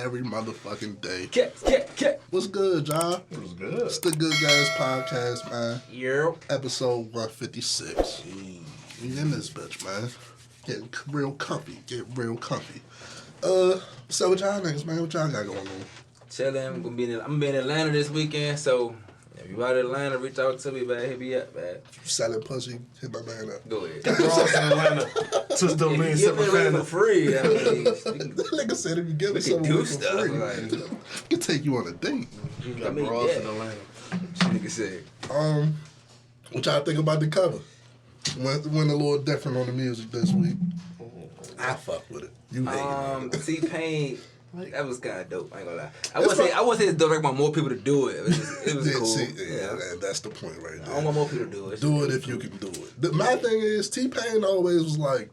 every motherfucking day. Cat. What's good, John? What's good? It's the Good Guys Podcast, man. Yeah. Episode 156. We in this bitch, man. Getting real comfy. What's up with y'all niggas, man? What y'all got going on? Chillin'. I'm gonna be in Atlanta this weekend, so if you out in Atlanta, reach out to me, man. Hit me up, man. Selling pussy, hit my man up. Go ahead. Bronx in Atlanta. Just don't mean If you give it away for free, I mean, That nigga said if you give it something do for stuff, free, like- we can take you on a date. You got I mean, bras yeah. in Atlanta. nigga said. What y'all think about the cover? Went a little different on the music this week. I fuck with it. You hate it. T-Pain, that was kind of dope. I ain't gonna lie. I wouldn't say it's dope. I want more people to do it. It was cool. Yeah, that's the point right there. I want more people to do it. Do it if you can do it. My thing is, T-Pain always was like,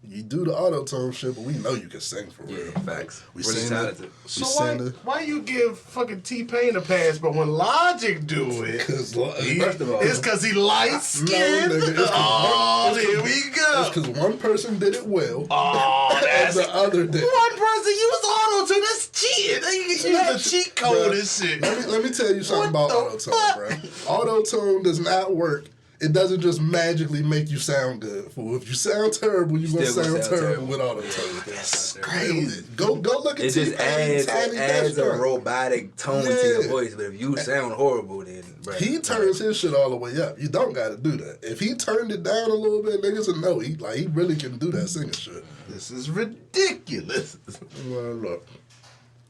you do the auto-tone shit, but we know you can sing for real. Yeah, facts. We Really seen talented. it. So why you give fucking T-Pain a pass, but when Logic do it, First of all, it's because he light skinned? nigga, it's 'cause Here we It's go. because one person did it well, Oh, and that's the other did. one person used auto-tune. That's cheating. They use the cheat code and shit. Let me tell you something What about the auto-tune, bro. Auto-tune does not work. It doesn't just magically make you sound good. Fool. If you sound terrible, you're going to Still sound gonna sound terrible with terrible. auto-tune. That's crazy. Go look at It just T-Pain, Tiny adds a Desk. robotic tone to your voice, but if you sound horrible, then bro, He turns his shit all the way up. You don't got to do that. If he turned it down a little bit, niggas would know. He really can do that singing shit. This is ridiculous. Well, look.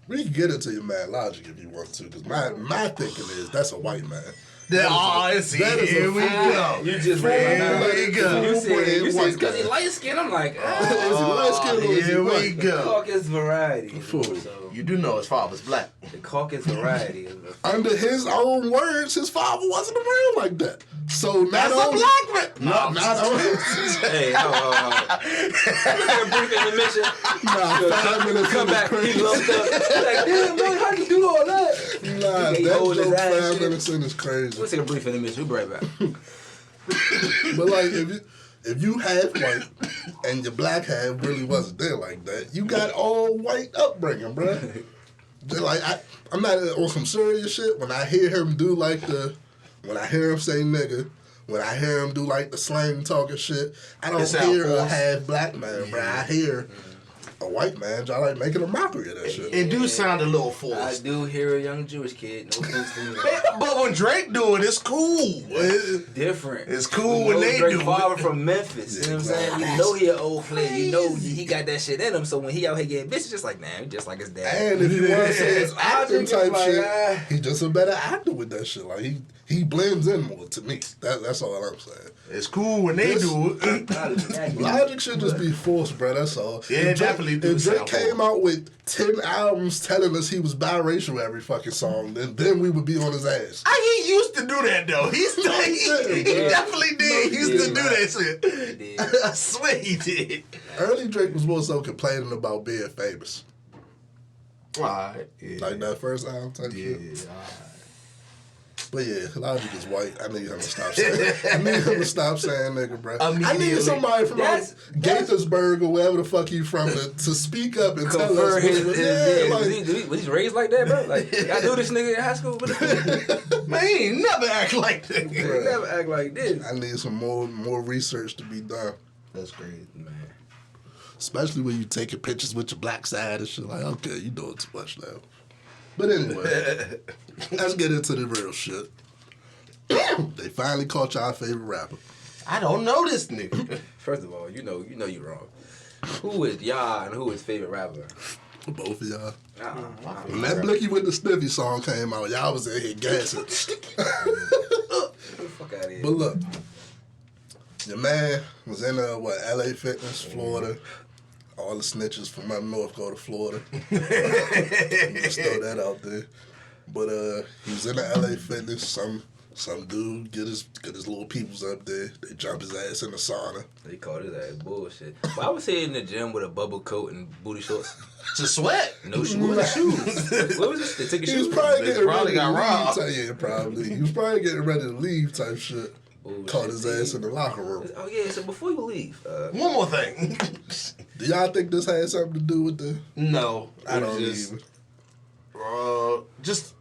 We can get into your Mad Logic if you want to, because my thinking is that's a white man. Here we go. You just Here we go. You said White because he guy. light skin. I'm like, Is he light skinned or is he Here we white? go. Caucus variety. Fool. So You do know his father's black. the Caucas variety. Under his own words, his father wasn't around like that. So not That's a only, black man. not only, Hey, brief intermission. 5 minutes Come in is back. He crazy. lumped up. He's like, damn, man, how you do all that? Nah, He that hold his joke ass 5 shit. minutes in is crazy. We'll take a brief intermission. We'll be right back. But like, if you half white and your black half really wasn't there like that, you got all white upbringing, bro. Like I'm not on some serious shit. When I hear him do when I hear him say nigga, when I hear him do like the slang talking shit, I don't hear a half black man, bro. I hear a white man just like making a mockery of that shit. It do sound a little I forced. do hear a young Jewish kid. No offense to me. But when Drake do it, it's cool. Different. It's cool You when know they Drake do father it. from Memphis. You know what I'm saying? You know he an old player. You know he got that shit in him. So when he out here getting bitches, just like, nah, he just like his dad. And if you want to say it's acting type like, shit, he's just a better actor with that shit. Like he blends in more to me. That's all I'm saying. It's cool when they do it. Logic should just be forced, bro. That's all. Yeah, If Drake- definitely do If Drake sound came out with 10 albums telling us he was biracial every fucking song, then we would be on his ass. He used to do that though. He definitely did. He used to do that shit. did. I swear he did. Early Drake was more so complaining about being famous. Alright. Yeah. Like that first album type shit. Alright. But yeah, Logic is white. I need him to stop saying nigga, bro. I Immediately. need somebody from That's- Gaithersburg or wherever the fuck you from to speak up and tell Confer us. his, was he raised like that, bro? Like, I knew this nigga in high school, but he Man, he ain't never act like that. never act like this. I need some more research to be done. That's crazy. Man. Especially when you taking pictures with your black side and shit. Like, okay, you doing too much now. But anyway, let's get into the real shit. They finally caught y'all favorite rapper. I don't know this nigga. First of all, you know you're wrong. Who is y'all and who is favorite rapper? Both of y'all. Uh-uh. When that Blicky with the Sniffy song came out, y'all was in here gassing. Get the fuck out of here. But look, your man was in LA Fitness, Florida. All the snitches from up north go to Florida. Just throw that out there. But he was in the LA Fitness. Some dude get his little peoples up there. They jump his ass in the sauna. They called his ass bullshit. Well, I was here in the gym with a bubble coat and booty shorts. To sweat. No shoes. What was shoes? What was this? They took his He was shoes. probably They getting probably ready to got robbed. leave. Yeah, probably. He was probably getting ready to leave type shit. Bullshit. Caught his ass in the locker room. Oh yeah. So before you leave, One more thing. Do y'all think this had something to do with the? No, I don't just, even. just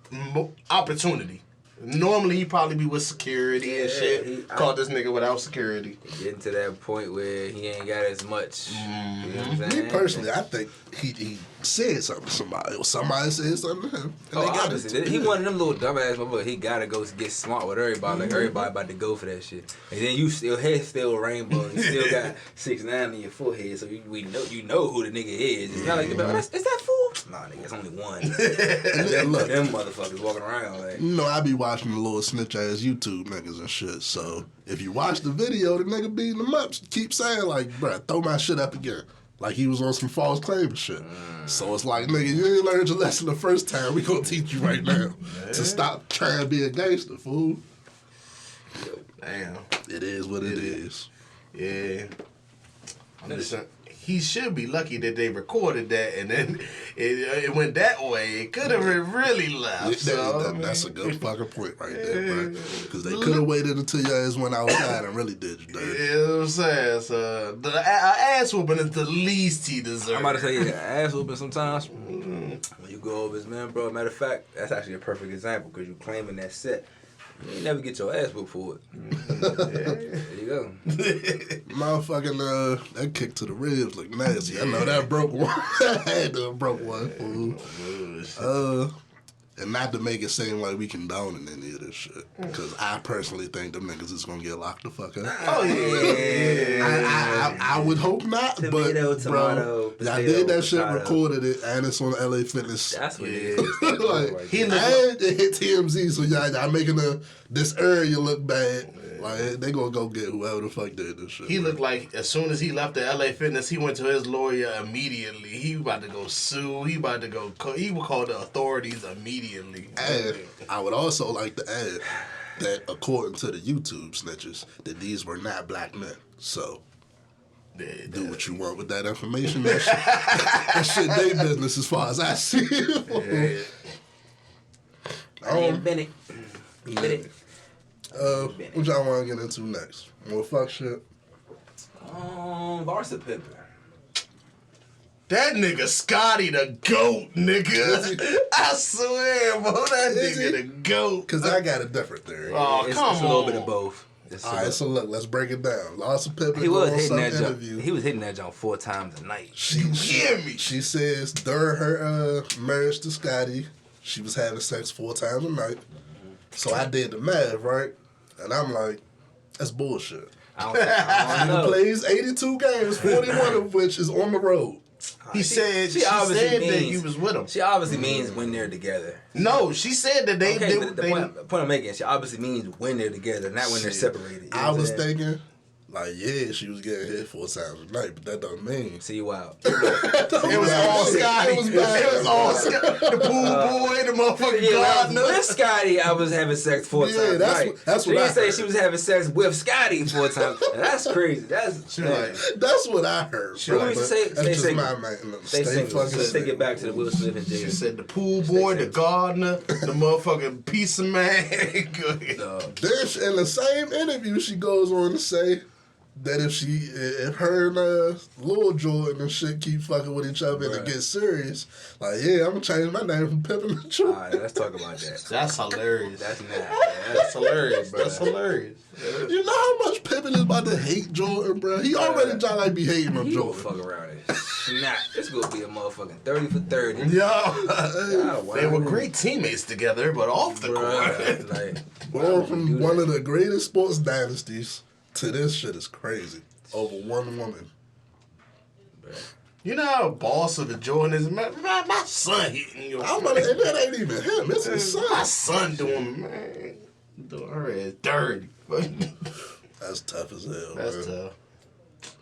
opportunity. Normally he probably be with security and shit. Caught this nigga without security. Getting to that point where he ain't got as much. You know what I'm saying? Me personally, I think he said something to somebody, or somebody said something to him. And Oh, they got obviously. it. He one of them little dumbass motherfuckers. He gotta go get smart with everybody. Like, everybody about to go for that shit. And then you still rainbow. And you still got 6ix9ine in your forehead. So you know who the nigga is. It's not like, is that fool? Nah, nigga, it's only one. And then look, them motherfuckers walking around like. you know, I be watching the little snitch ass YouTube niggas and shit. So if you watch the video, the nigga beating them up, keep saying like, bruh, throw my shit up again. Like he was on some false claim and shit. So it's like, nigga, you ain't learned your lesson the first time. We gonna teach you right now to stop trying to be a gangster, fool. Damn. It is what it is. Yeah. I'm just saying, he should be lucky that they recorded that and then it went that way. It could have really left. That's a good fucking point right there, bro. Because they could have waited until your ass went outside and really did you dirty. You know what I'm saying? So, the ass whooping is the least he deserves. I'm about to say, yeah, ass whooping sometimes. When you go over his man, bro. Matter of fact, that's actually a perfect example because you claiming that set. You ain't never get your ass whooped for it. There you go. Motherfucking, that kick to the ribs look nasty. I know that broke one. I had to have broke one, fool. And not to make it seem like we condoning any of this shit. Because I personally think them niggas is going to get locked the fuck up. Oh, yeah. I would hope not, Tomato, but tomato, bro, I potato, did that shit, potato. recorded it, and it's on LA Fitness. That's what it is. Like, He and look it hit TMZ, so y'all making this area look bad. Like, they gonna go get whoever the fuck did this shit. He looked like as soon as he left the LA Fitness, he went to his lawyer immediately. He about to go sue. He about to go. He would call the authorities immediately. And I would also like to add that according to the YouTube snitches, that these were not black men. So do what you want with that information. That shit they business as far as I see it. Bennett. Bennett. What y'all want to get into next? More fuck shit? Larsa Pippen. That nigga Scotty the GOAT, nigga. I swear, bro, that Is nigga he? the GOAT. Because I got a different theory. Oh, It's come a little on. bit of both. All right, so look, let's break it down. Larsa Pippen He was on hitting some that jump. interview. He was hitting that jump 4 times a night. She hear me? She says during her marriage to Scotty, she was having sex 4 times a night. So I did the math, right? And I'm like, that's bullshit. I don't He know. plays 82 games, 41 of which is on the road. He said she she obviously said that means- you was with him. She obviously means when they're together. No, she said that they. Okay, they, but the point I'm making, she obviously means when they're together, not when they're Shit. separated. You know I what I'm was saying? thinking, like, yeah, she was getting hit 4 times a night, but that don't mean. See you out. It was all Scotty. It was bad. It was all Scotty. The pool boy, the motherfucking Yeah, gardener. with Scotty, I was having sex 4 Yeah, times. that's Right. what- that's she what didn't I say heard. she was having sex with Scotty 4 times. And that's crazy. That's She like, That's what I heard. She bro, like- but Stay that's just single. my man. Stay single. fucking Let's take single. it back to the Will Smith and she Jada. said the pool boy, the gardener, the motherfucking pizza man. Go ahead. Then in the same interview, she goes on to say that if her and Lil Jordan and shit keep fucking with each other and it gets serious, like, yeah, I'm gonna change my name from Pippen to Jordan. Alright, let's talk about that. That's hilarious. That's not. That's hilarious. That's hilarious. You know how much Pippen is about to hate Jordan, bro? He already trying to like be hating on He gonna Jordan. fuck around and snap. It's gonna be a motherfucking 30 for 30. Yo, they were great teammates together, but off the court. Bruh, like, Going from one of the greatest sports dynasties to this shit is crazy. Over one woman. You know how boss of the Jordan is? My son hitting your I'm about to say, that ain't even him. It's his My son. son doing, man. Doing her ass dirty. That's tough as hell, That's man. tough.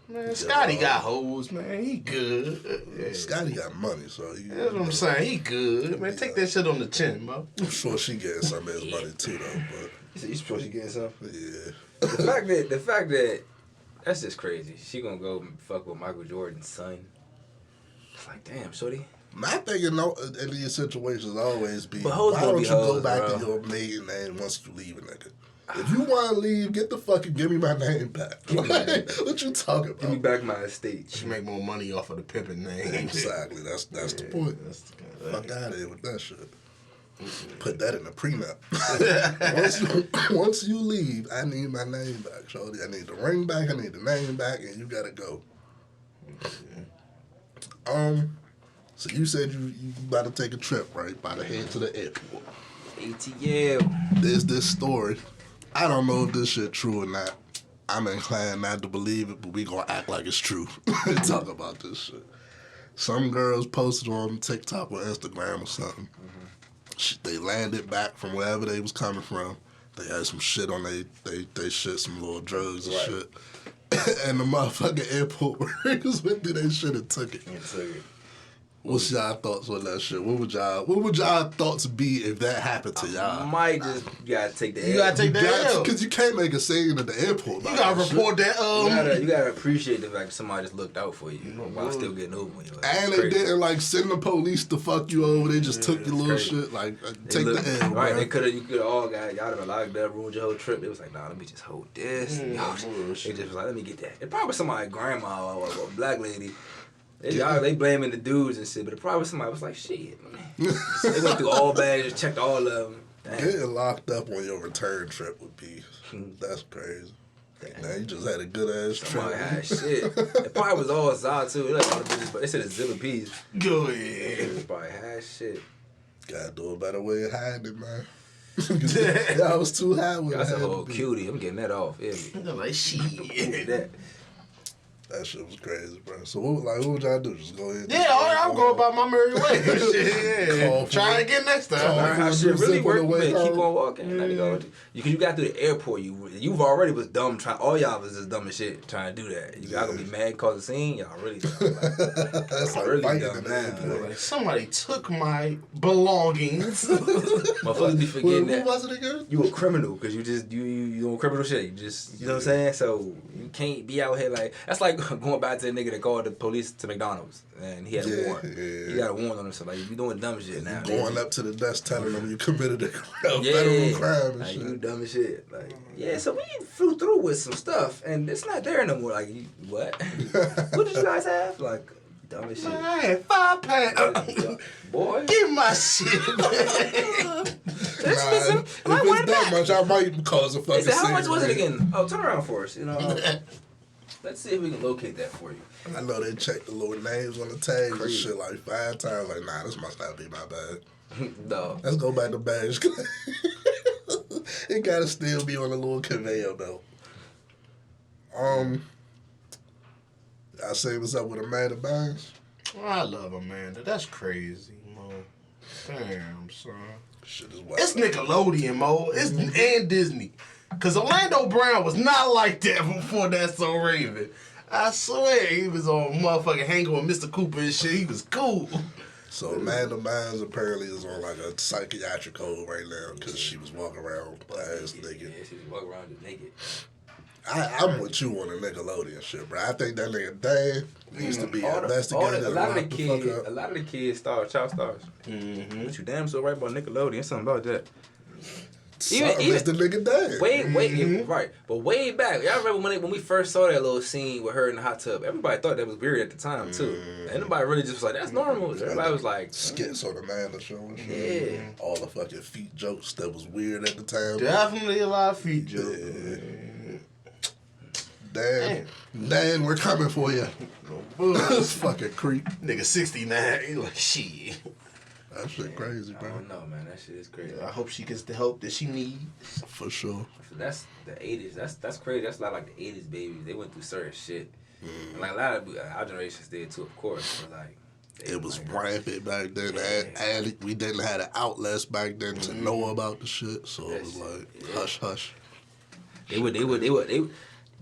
Man, Scotty got hoes, man. He good. Yeah. Scotty got money, so That's what I'm saying. He good. Man, take that shit on the chin, bro. I'm sure she getting some of his money too, though. But you supposed to get some? yeah, The fact that that's just crazy. She gonna go fuck with Michael Jordan's son. It's like, damn, shorty. my thing in these situations always be, But hoes why gonna don't be you go hoes, back bro. to your maiden name once you leave a nigga? If you want to leave, get the fucking give me my name back. Like, what you talking about? Give me back my estate. She make more money off of the pimping name. Exactly. That's the point. That's the kind of Fuck out of here with that shit. Put that in the prenup. once you leave, I need my name back, shorty. I need the ring back. I need the name back, and you gotta go. So you said you about to take a trip, right? About to head to the airport. ATL. There's this story. I don't know if this shit true or not. I'm inclined not to believe it, but we gonna act like it's true and talk about this shit. Some girls posted on TikTok or Instagram or something. They landed back from wherever they was coming from. They had some shit on they shit, some little drugs and shit. And the motherfucking airport workers went through that shit and took it. What's y'all thoughts on that shit? What would y'all thoughts be if that happened to y'all? Might just gotta take the L. You gotta take that L. Because you can't make a scene at the airport. You gotta report that. You gotta appreciate the fact that somebody just looked out for you while still getting over you. Like, and they didn't like send the police to fuck you over. They just took your little shit. Like take the L. Right? Bro. You could have all got y'all have been locked up, ruined your whole trip. They was like, nah, let me just hold this. They just was like, let me get that. It probably was somebody's grandma or a black lady. They blaming the dudes and shit, but it probably somebody was like, shit, man. They went through all bags, checked all of them. Damn. Getting locked up on your return trip would be, that's crazy. Now you just had a good ass trip. Somebody had shit. It probably was all Zod too. Like all the bitches, but they said it's Zilla Peas. Go It ahead. probably had shit. Gotta do a better way of hiding it, man. Y'all was too high with That's a it. whole cutie. I'm getting that off. Yeah, I'm like, shit. that. That shit was crazy, bro. So what would y'all do? Just go ahead. Yeah, I'm going about my merry way. Call for Try it. again next time. Call Learn how for shit it. really Zip on the work. way Man, keep home. on walking. Because you got through the airport. You've already was dumb. All y'all was just dumb as shit trying to do that. Y'all gonna be mad cause the scene. Y'all really dumb. That's like really fighting dumb in the now. airport. Like, somebody took my belongings. Motherfuckers be forgetting What that. was it again? You a criminal because you doing criminal shit. You know what I'm saying? So you can't be out here like that's like going back to the nigga that called the police to McDonald's and he had a warrant. Yeah. He got a warrant on him. So like you doing dumb shit now. Going up to the desk telling them you committed a federal crime and like, shit. you dumb as shit. Like so we flew through with some stuff and it's not there no more. Like what? What did you guys have? Like dumb as shit. Man, I had 5 pounds. Boy, Give my shit back. If it's that much, I might cause a They fucking said, how much scene, was it man. again? Oh, turn around for us. Let's see if we can locate that for you. I know they checked the little names on the tags and Crazy. shit like 5 times. Like, nah, this must not be my bag. No. Let's go back to bags. It gotta still be on the little conveyor belt. I say what's up with Amanda Bynes. I love Amanda. That's crazy, Mo. Damn, son. Shit is wild. It's Nickelodeon, Mo. It's and Disney. Cause Orlando Brown was not like that before That's So Raven. I swear he was on motherfucking hanging with Mr. Cooper and shit. He was cool. So Amanda Bynes apparently is on like a psychiatric hold right now because she was walking around ass naked. Yeah, she was walking around just naked. I'm with you on the Nickelodeon shit, bro. I think that nigga Dan needs to be investigated. A and lot of locked the fuck kids, up. a lot of the kids child stars. Mm-hmm. But you damn so right about Nickelodeon. Something about that. Something is the nigga Dan. Right. But way back, y'all remember when we first saw that little scene with her in the hot tub? Everybody thought that was weird at the time too. And nobody really just was like, that's normal. Everybody was like, skits on the Amanda show and shit. yeah. All the fucking feet jokes that was weird at the time. Definitely a lot of feet jokes. Dan, we're coming for you. This fucking creep. Nigga 69. He like, shit. That shit crazy, I bro. don't know, man. That shit is crazy. I hope she gets the help that she needs. For sure. That's the 80s. That's crazy. That's like the 80s babies. They went through certain shit. And like a lot of our generations did too, of course. But like It was rampant back then, and we didn't have the outlets back then to know about the shit, so it was like hush hush. They would.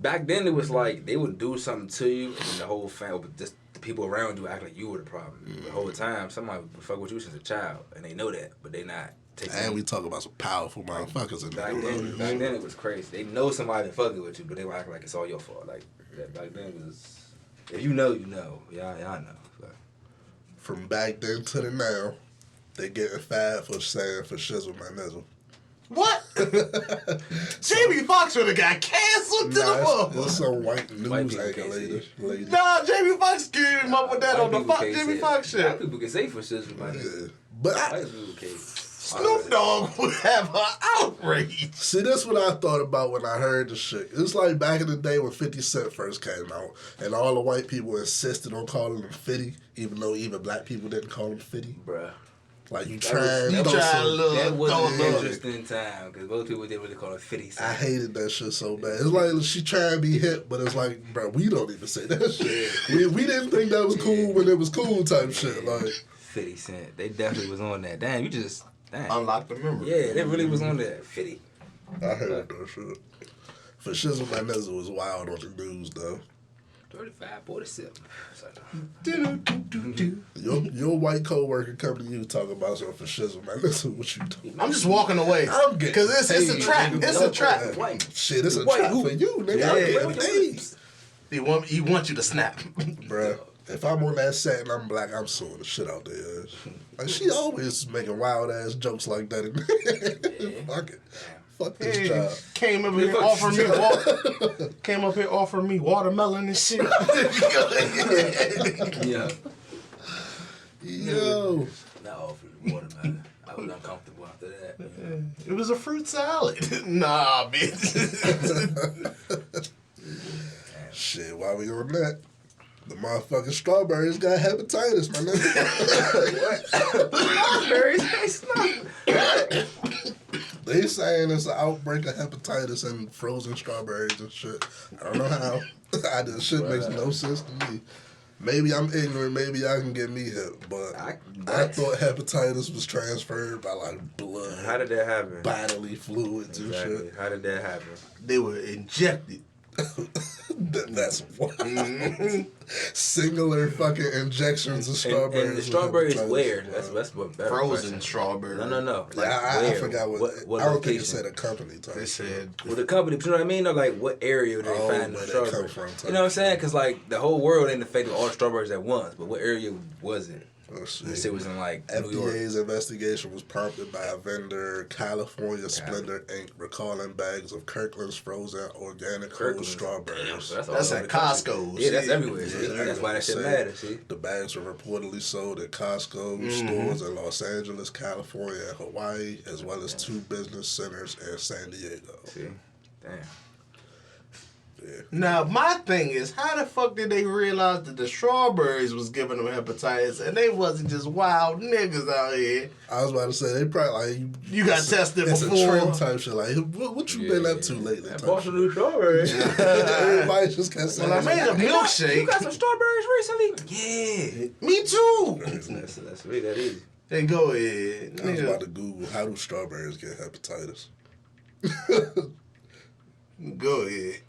Back then, it was like they would do something to you, and the whole family, just the people around you, act like you were the problem. The whole time, somebody would fuck with you since a child, and they know that, but they not taking. And we talk about some powerful motherfuckers in back there. then, it was crazy. They know somebody been fucking with you, but they would act like it's all your fault. Like that back then was, if you know, you know. Y'all know. So. From back then to the now, they getting fired for saying for shizzle my nizzle. What? Jamie Foxx would have got canceled to the Nah, motherfucker. it's some white White news people anchor can't lady. Nah, Jamie Foxx came him up with that on the White people can't Jamie say Foxx it. Black shit. people can say for shit, man. Yeah. But White people can't. Snoop Dogg would have an outrage. see, that's what I thought about when I heard the shit. It's like back in the day when 50 Cent first came out, and all the white people insisted on calling him 50, even though even black people didn't call him 50. Bruh. Like, you That trying was- to You throw trying to some- look. That was Throw an a look. interesting time because most people didn't really call it 50 Cent. I hated that shit so bad. It's like she trying to be hip, but it's like, bro, we don't even say that shit. We didn't think that was cool when it was cool type shit. Like, 50 Cent. They definitely was on that. Damn, you just. Damn. Unlock the memory. Yeah, they really was on that. 50. I heard that shit. For Shizzle My Nizzle was wild on the news, though. 35, 47. Your white coworker come to you talking about something for Shizzle My Nizzle. What you doing? I'm just walking away. I'm getting Because it's a paid, trap. nigga. It's a trap. White. Shit, it's a White trap who? for you, nigga. Yeah. I'm getting paid. He want you to snap. Bruh, if I'm on that set and I'm black, I'm suing the shit out there. Like, she always making wild ass jokes like that. Fuck it. Fuck this Hey, job. came up here offering me water. Came up here offering me watermelon and shit. Yeah. Yo. Not offering watermelon. I was uncomfortable after that. It was a fruit salad. Nah, bitch. Shit, while we on that, the motherfucking strawberries got hepatitis, my nigga. Strawberries ain't snot. They saying it's an outbreak of hepatitis and frozen strawberries and shit. I don't know how. This shit makes no sense to me. Maybe I'm ignorant. Maybe y'all can get me hip, but I thought hepatitis was transferred by like blood. How did that happen? Bodily fluids and Exactly. shit. How did that happen? They were injected. That's what. Singular fucking injections of strawberries. And the strawberries with hepatitis. where? That's what better. Frozen question. strawberry. No. Like, Yeah, I where? forgot what I don't think it said a company type. They said Well, the company, you know what I mean? Or like, what area did they Oh, find the where they strawberries? come from, You know what I'm saying? Because like the whole world ain't affected with all the strawberries at once, but what area was it? Let's see. This shit was in like New York. FDA's investigation was prompted by a vendor, California Splendor Inc., recalling bags of Kirkland's frozen organic whole Kirkland's. strawberries. Damn, so all that's over at the country. Costco's. Yeah, that's See? everywhere. See? Yeah, That's why that shit say matters. See? The bags were reportedly sold at Costco Mm-hmm. stores in Los Angeles, California, and Hawaii, as well as 2 business centers in San Diego. See? Damn. Yeah. Now, my thing is, how the fuck did they realize that the strawberries was giving them hepatitis and they wasn't just wild niggas out here? I was about to say, they probably like... You got tested it's before. a trend type shit. Like, what you been up to lately? That type Boston shit. New strawberries. Everybody just kept saying, Well, I made a You milkshake. got some strawberries recently? Yeah. Me too. That's really that easy. Hey, go ahead. I was Nigga, about to Google, how do strawberries get hepatitis? go ahead.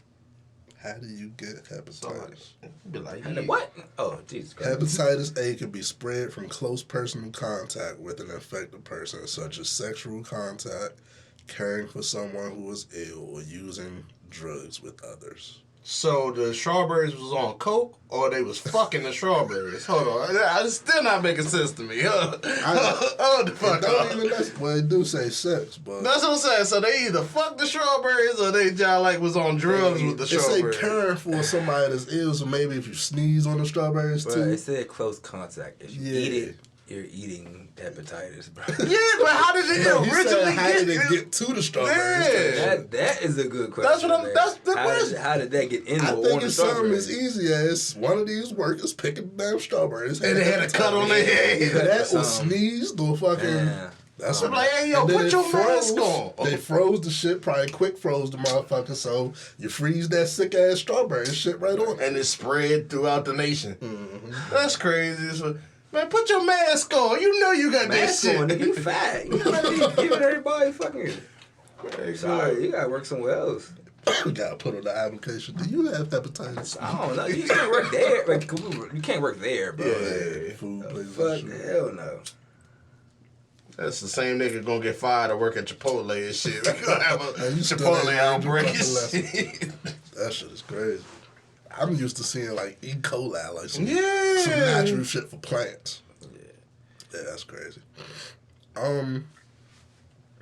How do you get hepatitis? Be like, And yeah. what? Oh, Jesus Christ. Hepatitis A can be spread from close personal contact with an infected person, such as sexual contact, caring for someone who is ill, or using drugs with others. So the strawberries was on coke, or they was fucking the strawberries? Hold on, it's still not making sense to me. Hold the fuck It don't up. even, well, they do say sex, but That's what I'm saying. So they either fucked the strawberries or they just like was on drugs with the it say strawberries. caring for somebody that's ill, so maybe if you sneeze on the strawberries Bro, too. it said close contact. If you Yeah. eat it, you're eating hepatitis, bro. Yeah, but how did it No, he said, originally how did it get to the strawberries? Yeah. That is a good question. That's what I'm- man. that's the how question. Did, how did that get in I on think the it's something as strawberries? easy as one of these workers picking damn strawberries. And they had a cut on their head. Either that or Something. sneezed or fucking. Yeah. That's I'm like, hey, yo, and then put it your mask on. They froze the shit, probably quick froze the motherfucker, so you freeze that sick ass strawberry shit right on. And it spread throughout the nation. Mm-hmm. That's crazy. So, man, put your mask on. You know you got that Mask shit. on, nigga. You fat. You gotta be giving everybody fucking. Sorry, you gotta work somewhere else. You gotta put on the application. Do you have hepatitis? I don't know. You just can't work there. Like, you can't work there, bro. Yeah, food places Fuck, and shit. hell no. That's the same nigga gonna get fired to work at Chipotle and shit. We gonna have a And you still Chipotle ain't learned outbreak your and fucking shit. That shit is crazy. I'm used to seeing like E. coli, like some Yeah. natural shit for plants. Yeah, that's crazy.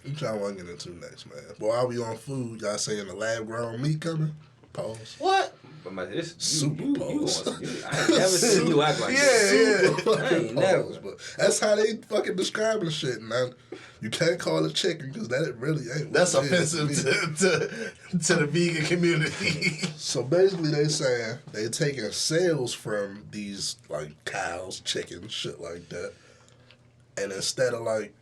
What y'all want to get into next, man? Boy, are we on food? Y'all saying the lab grown meat coming? Pause. What? But this Super pause. I ain't never seen you act like that. Super I ain't fucking never. pause, but that's how they fucking describing shit. Now, you can't call it chicken because that it really ain't. That's what it offensive is to the vegan community. So basically, they saying they taking cells from these like cows, chickens, shit like that, and instead of like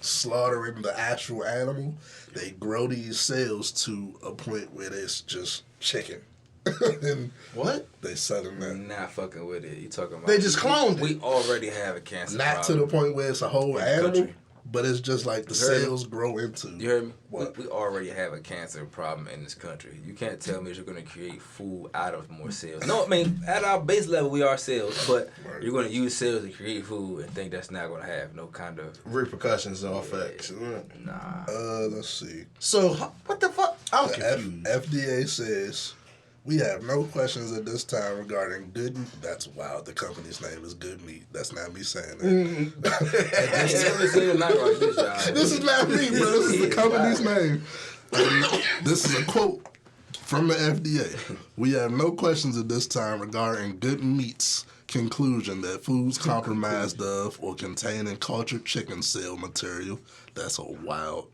slaughtering the actual animal, they grow these cells to a point where it's just chicken. And What? they selling that. Not fucking with it. You talking about? They just cloned it. We already have a cancer Not to problem. the point where it's a whole in the animal, country. but it's just like the You heard me? cells grow into. You heard me? What? We already have a cancer problem in this country. You can't tell me that you're going to create food out of more cells. No, I mean, at our base level, we are cells, but Right. you're going to use cells to create food and think that's not going to have no kind of... Repercussions or effects. Nah. Let's see. So, what the fuck? I'm The confused. FDA says we have no questions at this time regarding good meat. That's wild. The company's name is Good Meat. That's not me saying that. I ain't never seen a night like this, y'all. This is not me, bro. This is the company's name. And this is a quote from the FDA. We have no questions at this time regarding Good Meat's conclusion that foods compromised of or containing cultured chicken cell material. That's a wild.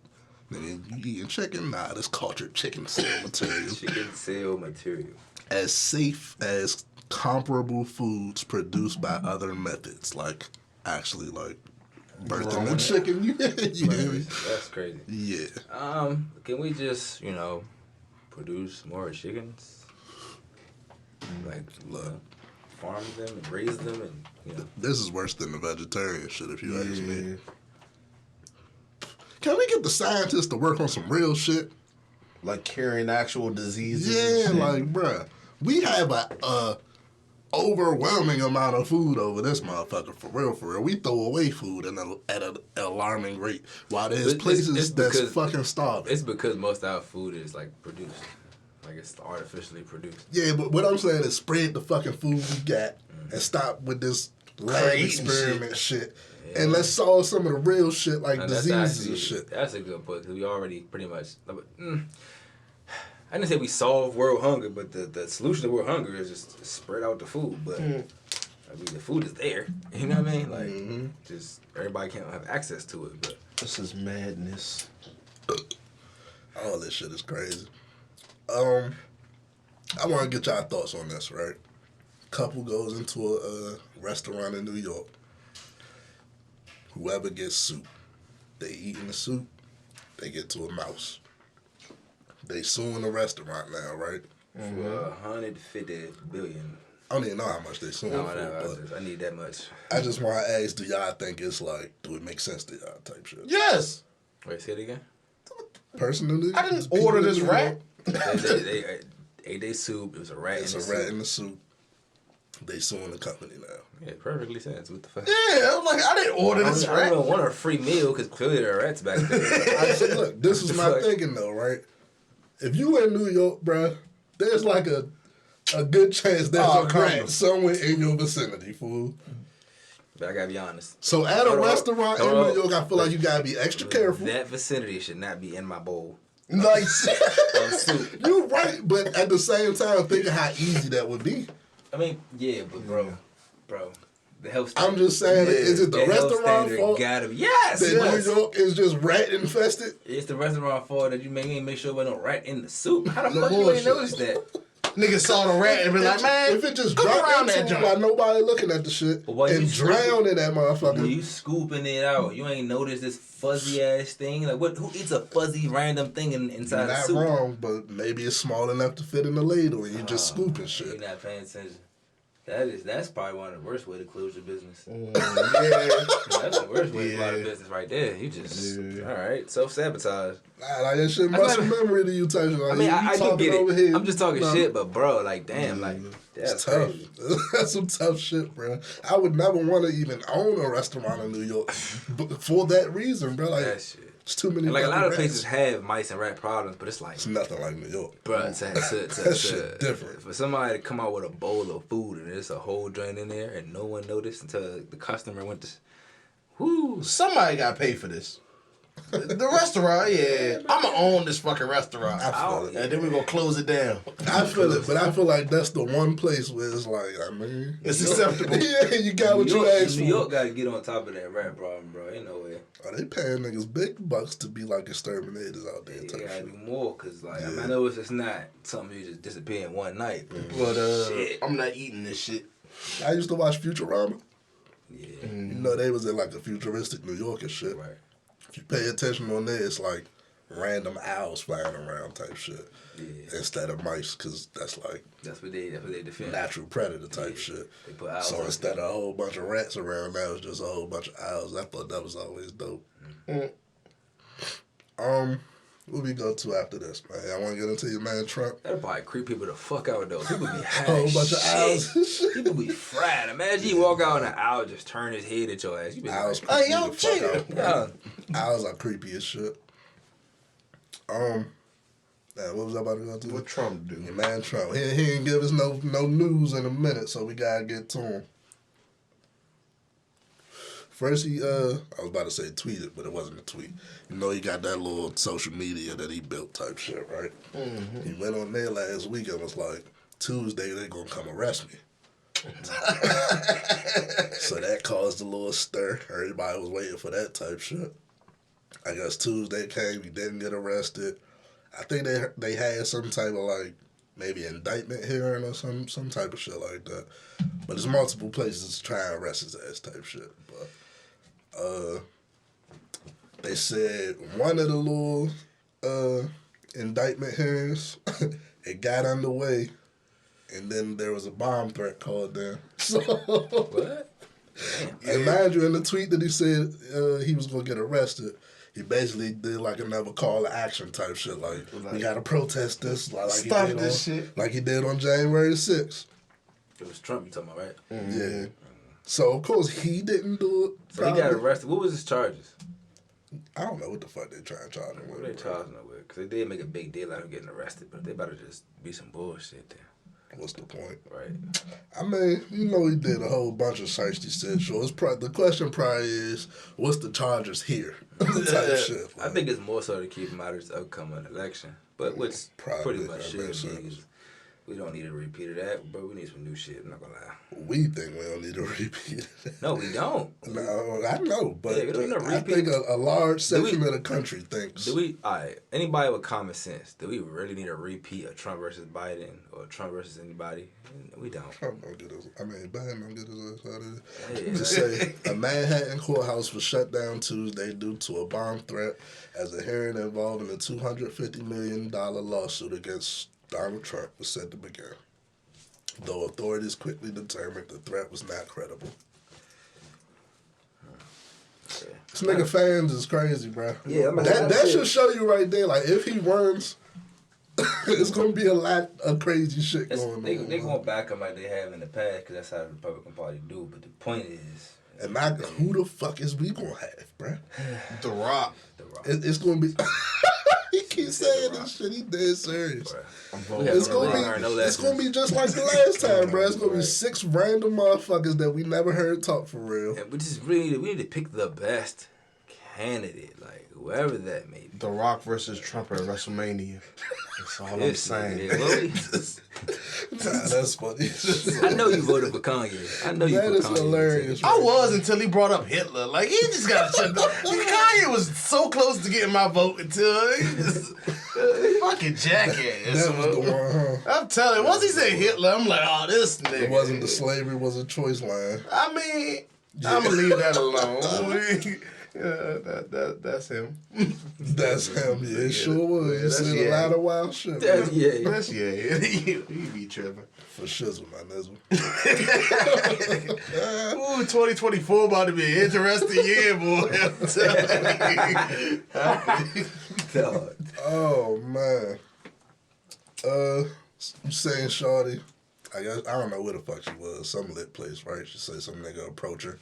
Nigga, you eating chicken? Nah, this cultured chicken cell material. Chicken cell material. As safe as comparable foods produced by other methods, like actually like birthing Growing a it. chicken. You hear me? That's crazy. Yeah. Can we just, produce more chickens? Like, Look. farm them and raise them and, This is worse than the vegetarian shit, if you ask me. Can we get the scientists to work on some real shit? Like curing actual diseases. and Yeah, shit. like, bruh. We have a overwhelming amount of food over this motherfucker, for real, for real. We throw away food at an alarming rate, while there's It's places that's because- fucking starving. It's because most of our food is, produced. Like, it's artificially produced. Yeah, but what I'm saying is spread the fucking food we got and stop with this lab Crazy experiment shit. Yeah. And let's solve some of the real shit like And diseases and shit. That's a good point, because we already pretty much... I didn't say we solve world hunger, but the solution to world hunger is just spread out the food. But, the food is there. You know what I mean? Like, just everybody can't have access to it. But This is madness. All this shit is crazy. I want to get y'all thoughts on this, right? Couple goes into a restaurant in New York. Whoever gets soup, they eating the soup, they get to a mouse. They suing the restaurant now, right? for 150 billion. I don't even know how much they suing No, for, but I need that much. I just want to ask, do y'all think it's like, do it make sense to y'all type shit? Yes. Wait, say it again. Personally, I didn't people order in this New rat. York, They ate their soup. It was a rat. It's in a the rat soup. in the soup. They suing the company now. Yeah, perfectly sense. What the fuck? Yeah, I'm like, I didn't order this I rat. don't want a free meal because clearly there are rats back there. I said, look, this is The my fuck? thinking though, right? If you in New York, bruh, there's like a good chance there's Oh, a come rat on. somewhere in your vicinity, fool. But I gotta be honest. So at a Hold on, restaurant in hold on. New York, I feel like you gotta be extra careful. That vicinity should not be in my bowl Nice. of soup. You're right, but at the same time, thinking how easy that would be. I mean, yeah, but bro, the health. I'm standard- just saying, is it the health restaurant standard fault Gotta be yes. that yes. New York is just rat infested? It's the restaurant fault that you ain't make sure there was no rat in the soup. How the No fuck you bullshit. ain't noticed that? Niggas saw the rat and be like, man, If it just look dropped around into that it joint. while nobody looking at the shit But why and you drown in that When motherfucker, you scooping it out, you ain't noticed this fuzzy ass thing. Like what? Who eats a fuzzy random thing inside you're the not soup? wrong, but maybe it's small enough to fit in the ladle and you just scooping You're shit. not paying attention. That's probably one of the worst way to close your business. Yeah. That's the worst way to go out of Yeah. business right there. You just Yeah. all right, self-sabotage. Nah, like that shit I muscle mean, memory to you, type shit. Like, I mean, you I do talking get over it. here, I'm just talking nah, shit, but bro, like damn, like It's that's tough. crazy. That's some tough shit, bro. I would never want to even own a restaurant in New York but for that reason, bro. Like, That shit. it's too many. And like a lot fucking of rats. places have mice and rat problems, but it's like It's nothing like New York. bruh, That shit different. For somebody to come out with a bowl of food and there's a whole joint in there and no one noticed until the customer went to, whoo. Somebody got to pay for this. The restaurant, yeah. I'm gonna own this fucking restaurant. I feel it. And then we gonna close it down. I feel it, but I feel like that's the one place where it's like, I mean, It's acceptable. yeah, you got what you asked for. New York gotta get on top of that rat problem, bro. Ain't no way. Are they paying niggas big bucks to be like exterminators out there? You Type gotta shit. do more, cause like I, mean, Yeah. I know it's just not something you just disappear in one night. But Shit. I'm not eating this shit. I used to watch Futurama. Yeah, You know they was in like a futuristic New York and shit. right. If you pay attention on there, it's like random owls flying around type shit Yeah, instead of mice, because that's like that's what they defend. natural predator type shit. They put owls So on instead of a whole bunch of rats around, now it's just a whole bunch of owls. I thought that was always dope. What we go to after this, man? I want to get into your man Trump. That'll probably creep people the fuck out though. People be high. A whole bunch of shit. owls. People be fried. Imagine you walk out and an owl just turn his head at your ass. You be Owls like, creep me yo, the fuck chill. out, bro. Owls are creepy as shit. What was I about to go to? What Trump do? Your man Trump. He ain't give us no news in a minute, so we gotta get to him. First he I was about to say tweeted, but it wasn't a tweet. You know he got that little social media that he built type shit, right? Mm-hmm. He went on there last week and was like, Tuesday they gonna come arrest me. So that caused a little stir. Everybody was waiting for that type shit. I guess Tuesday came, he didn't get arrested. I think they had some type of like maybe indictment hearing or some type of shit like that. But there's multiple places to try and arrest his ass type shit. But they said one of the little indictment hearings it got underway, and then there was a bomb threat called in. So what? and mind you, in the tweet that he said he was gonna get arrested, he basically did like another call to action type shit. Like we gotta protest this. Like Stop he did this on, shit. Like he did on January 6th. It was Trump you talking about, right? Yeah. So of course he didn't do it. So he got probably. arrested. What was his charges? I don't know what the fuck they trying to charge him What with. they charging him with? Because they did make a big deal out of getting arrested, but they about to just be some bullshit there. What's the point? Right. I mean, you know he did a whole bunch of shiesty shit. So it's the question probably is, what's the charges here? Type shit. I think it's more so to keep him out of this upcoming election. But which Probably, pretty much that should makes be. sense. We don't need a repeat of that, but we need some new shit. I'm not gonna lie. We think we don't need a repeat. No, we don't. No, I know, but Yeah, we don't need a I repeat. think a large section we- of the country thinks. Do we? All right. Anybody with common sense? Do we really need a repeat of Trump versus Biden or Trump versus anybody? We don't. Trump don't get his. I mean, Biden don't get his ass out of it. Yeah. Just say a Manhattan courthouse was shut down Tuesday due to a bomb threat as a hearing involving a $250 million lawsuit against Donald Trump was set to begin. Though authorities quickly determined the threat was not credible. This nigga fans is crazy, bro. Yeah, that should show you right there. Like if he runs, it's gonna be a lot of crazy shit going They on. gonna back him like they have in the past because that's how the Republican Party do. But the point is, And not who the fuck is we gonna have, bro? The Rock. The Rock. It's gonna be. He keeps saying this shit. He dead serious. I'm We voting. have It's to gonna really be. learn no It's gonna lessons. be just like the last time, bro. It's gonna be Right. 6 random motherfuckers that we never heard talk for real. And we just really we need to pick the best candidate, like whoever that may be. The Rock versus Trump at WrestleMania. That's all I'm saying. Yeah, well, Nah, that's funny. I know you voted for Kanye. I know you That voted is for Kanye. hilarious. I was until he brought up Hitler. Like, he just got to shut down. Kanye was so close to getting my vote until he just, fucking jackass. That was the one, huh? I'm telling you, once he said Hitler, I'm like, oh, this nigga. It wasn't the slavery was a choice line. I mean, I'm going to leave that alone. Yeah, that's him. That's him. Yeah, it sure was. Yeah, You that's said a lot of wild shit. That's, Man. yeah. That's, yeah, he be tripping. For shizzle, my nizzle. Ooh, 2024 about to be an interesting year, boy. I'm telling you. Dog. Oh man. You saying Shorty? I don't know where the fuck she was. Some lit place, right? She said some nigga approach her,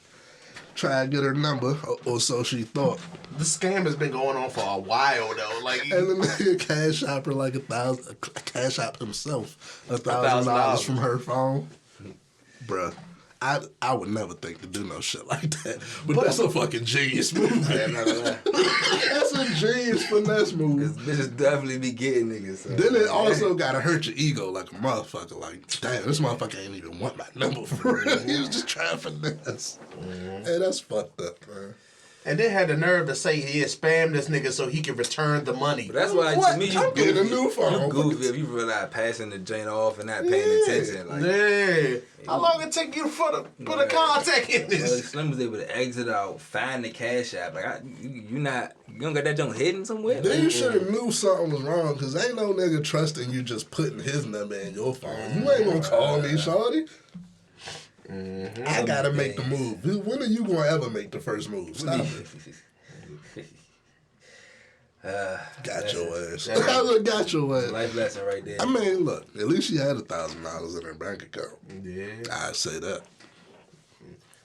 try to get her number, or so she thought. The scam has been going on for a while, though. Like, And the nigga cash out her like $1,000, cash out himself $1,000 from her phone. Bruh. I would never think to do no shit like that. But that's a fucking genius move. I'm not gonna lie. That's a genius finesse move. Cause bitches definitely be getting niggas. So. Then it also gotta hurt your ego like a motherfucker. Like, damn, this motherfucker ain't even want my number for real. He was just trying to finesse. Hey, that's fucked up, man. And then had the nerve to say he had spammed this nigga so he could return the money. But that's why to me you I'm getting a goofy. new phone. You goofy if you realize passing the joint off and not paying attention. Like, Yeah. How long it take you to put a contact in this? Slim was able to exit out, find the cash app. Like you don't got that junk hidden somewhere. Then you should have knew something was wrong, because ain't no nigga trusting you just putting his number in your phone. You ain't gonna call me, shorty. I gotta make the move. When are you gonna ever make the first move? Stop it. Got your ass. Got your ass. Life lesson right there. I mean, look, at least she had $1,000 in her bank account. Yeah. I'd say that.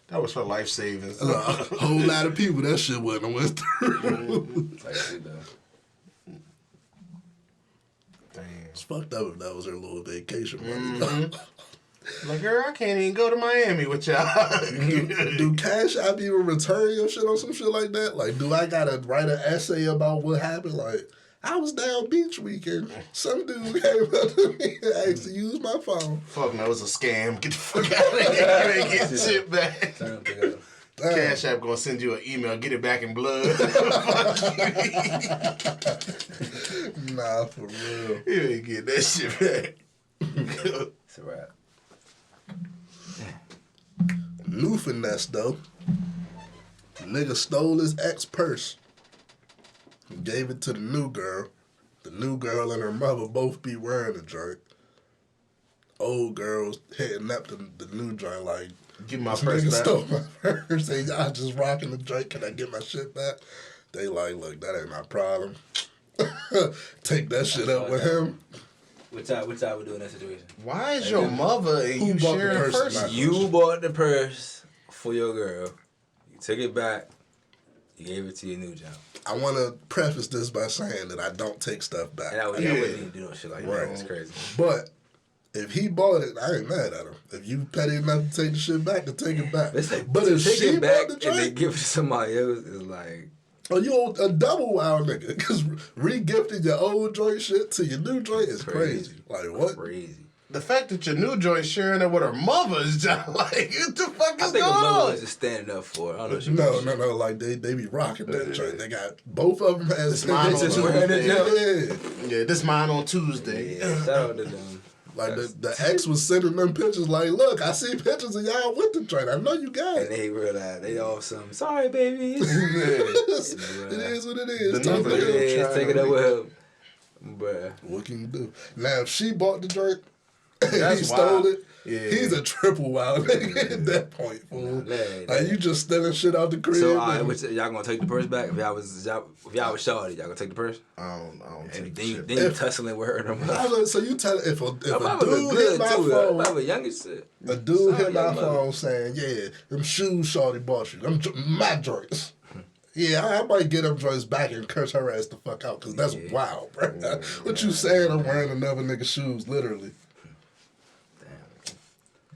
That was for life savings. A whole lot of people, that shit wouldn't have went through. Like shit though. Damn. It's fucked up if that was her little vacation money. Like, girl, I can't even go to Miami with y'all. Do Cash App even return your shit on some shit like that? Like, do I gotta write an essay about what happened? Like, I was down beach weekend. Some dude came up to me and asked to use my phone. Fuck no, it was a scam. Get the fuck out of here. You ain't getting shit back. Cash App gonna send you an email. Get it back in blood. Nah, for real. You ain't getting that shit back. It's a wrap. New finesse, though. Nigga stole his ex purse. Gave it to the new girl. The new girl and her mother both be wearing the joint. Old girl's hitting up the new joint like, Give my this purse nigga back. stole my purse. They y'all just rocking the joint. Can I get my shit back? They like, look, that ain't my problem. Take that shit up with him. What y'all would do in that situation? Why is your mother and Who you bought the sharing purse? purses? You bought the purse for your girl. You took it back. You gave it to your new job. I want to preface this by saying that I don't take stuff back. And I wouldn't even do no shit like that. Right. That's crazy. But if he bought it, I ain't mad at him. If you petty enough to take the shit back, then take it back. Listen, But to if take she it back bought the and they joint, give it to somebody else is like, oh, you a double wild nigga. Because re-gifting your old joint shit to your new joint is crazy. Like, what? crazy. The fact that your new joint sharing it with her mother is just like, what the fuck I is think going a mother on? was just standing up for it. I don't know if she No. Like, they be rocking that joint. They got both of them as mine on Just Tuesday. wearing it, yeah. Yeah, this mine on Tuesday. Yeah, shout out to them. Like, the ex was sending them pictures like, look, I see pictures of y'all with the joint. I know you got And it. they realized they all some. Sorry, baby. It is what it is. The Tough number love. is- Yeah, take it up with him. Bruh. What can you do? Now, if she bought the joint and That's he stole wild. it, Yeah. he's a triple wild nigga at that point, fool. Man, Like, you just stealing shit out the crib. So, all right, and- y'all gonna take the purse back? If y'all was shorty, y'all gonna take the purse? I don't take And the then, shit. then you tussling with her. I was like, so you tell if a I dude was hit good my too. I phone, was a youngest shit. a dude hit Sorry, my young mother. phone saying, yeah, them shoes shorty bought you, them my joints. Yeah, I might get them joints back and curse her ass the fuck out, because that's wild, bro. What you saying? I'm wearing another nigga's shoes, literally.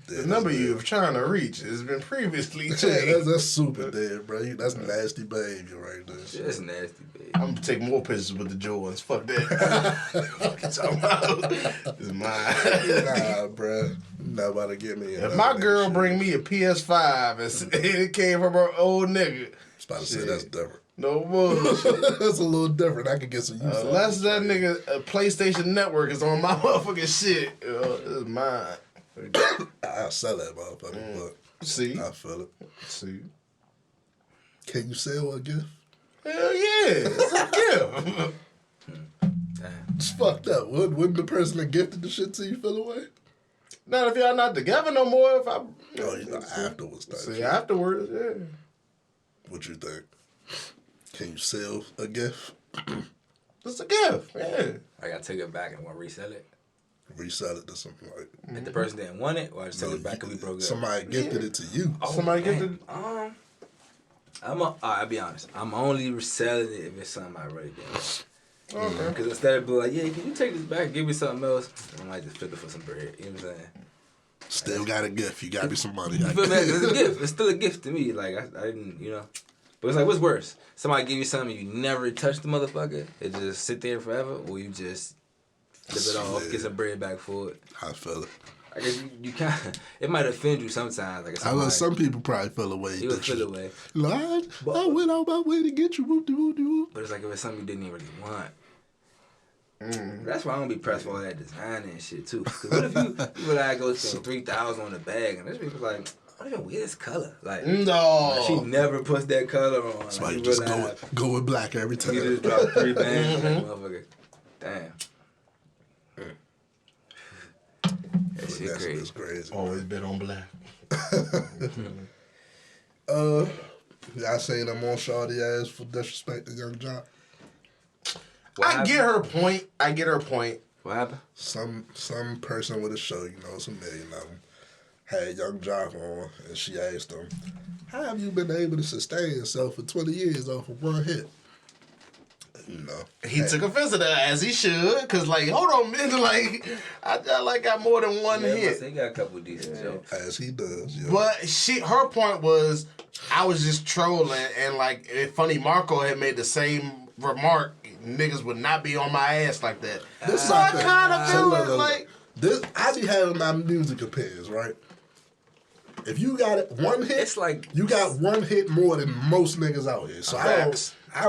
The number you're trying to reach has been previously Yeah, changed. that's super dead, bro. That's nasty behavior right there. That's nasty, baby. I'm gonna take more pictures with the Jordans. Fuck that. Fuck you talking about? It's mine. Nah, bro. Not about to get me. If my girl bring me a PS5 and it came from her old nigga, I was about to say that's different. no bullshit. That's a little different. I could get some use out of Unless it. that nigga PlayStation Network is on my motherfucking shit, it's mine. I'll sell that motherfucker, but See, I feel it. see. Can you sell a gift? Hell yeah, it's a gift. It's fucked up. Wouldn't the person that gifted the shit to you feel away? Not if y'all not together no more. If I, Oh, you know, afterwards. Type see shit. afterwards, yeah. What you think? Can you sell a gift? It's a gift, yeah. I gotta take it back and want to resell it. Resell it to something like If the person didn't want it, or I just take it back and we broke up. somebody gifted it to you. Somebody gifted. I'll be honest. I'm only reselling it if it's something I really get. Okay. Because instead of being like, yeah, can you take this back and give me something else? I might just flip it for some bread. You know what I'm saying? Still got a gift. You got me some money. You feel me? It's a gift. It's still a gift to me. Like, I didn't, you know. But it's like, what's worse? Somebody give you something you never touch the motherfucker, it just sit there forever, or you just flip it off, get some bread back for it. I feel it. I guess you kind of, it might offend you sometimes. Like, I know some people probably feel away. You would feel away. Like, I went out my way to get you. But it's like if it's something you didn't even really want. That's why I don't be pressed for all that design and shit too. Cause what if you like go spend $3,000 on the bag and this people's like, I don't even wear this color. Like, no, she never puts that color on. That's why you like, just go with black every time. You just drop 3 bands on that motherfucker. Damn. That shit crazy. That's crazy. Always been on black. Y'all saying I'm on shawty ass for disrespecting Young Jock? I get her point. What happened? Some person with a show, you know, it's a million of them, had Young Jock on, and she asked him, how have you been able to sustain yourself for 20 years off of one hit? You know. He took offense to that, as he should, because, like, hold on, man, like, I got more than one hit. He got a couple decent jokes. As he does, yeah. But her point was, I was just trolling, and, like, if Funny Marco had made the same remark, niggas would not be on my ass like that. So I kind of feel like... I be having my music opinions, right? If you got it one hit, It's like... you got one hit more than most niggas out here. So I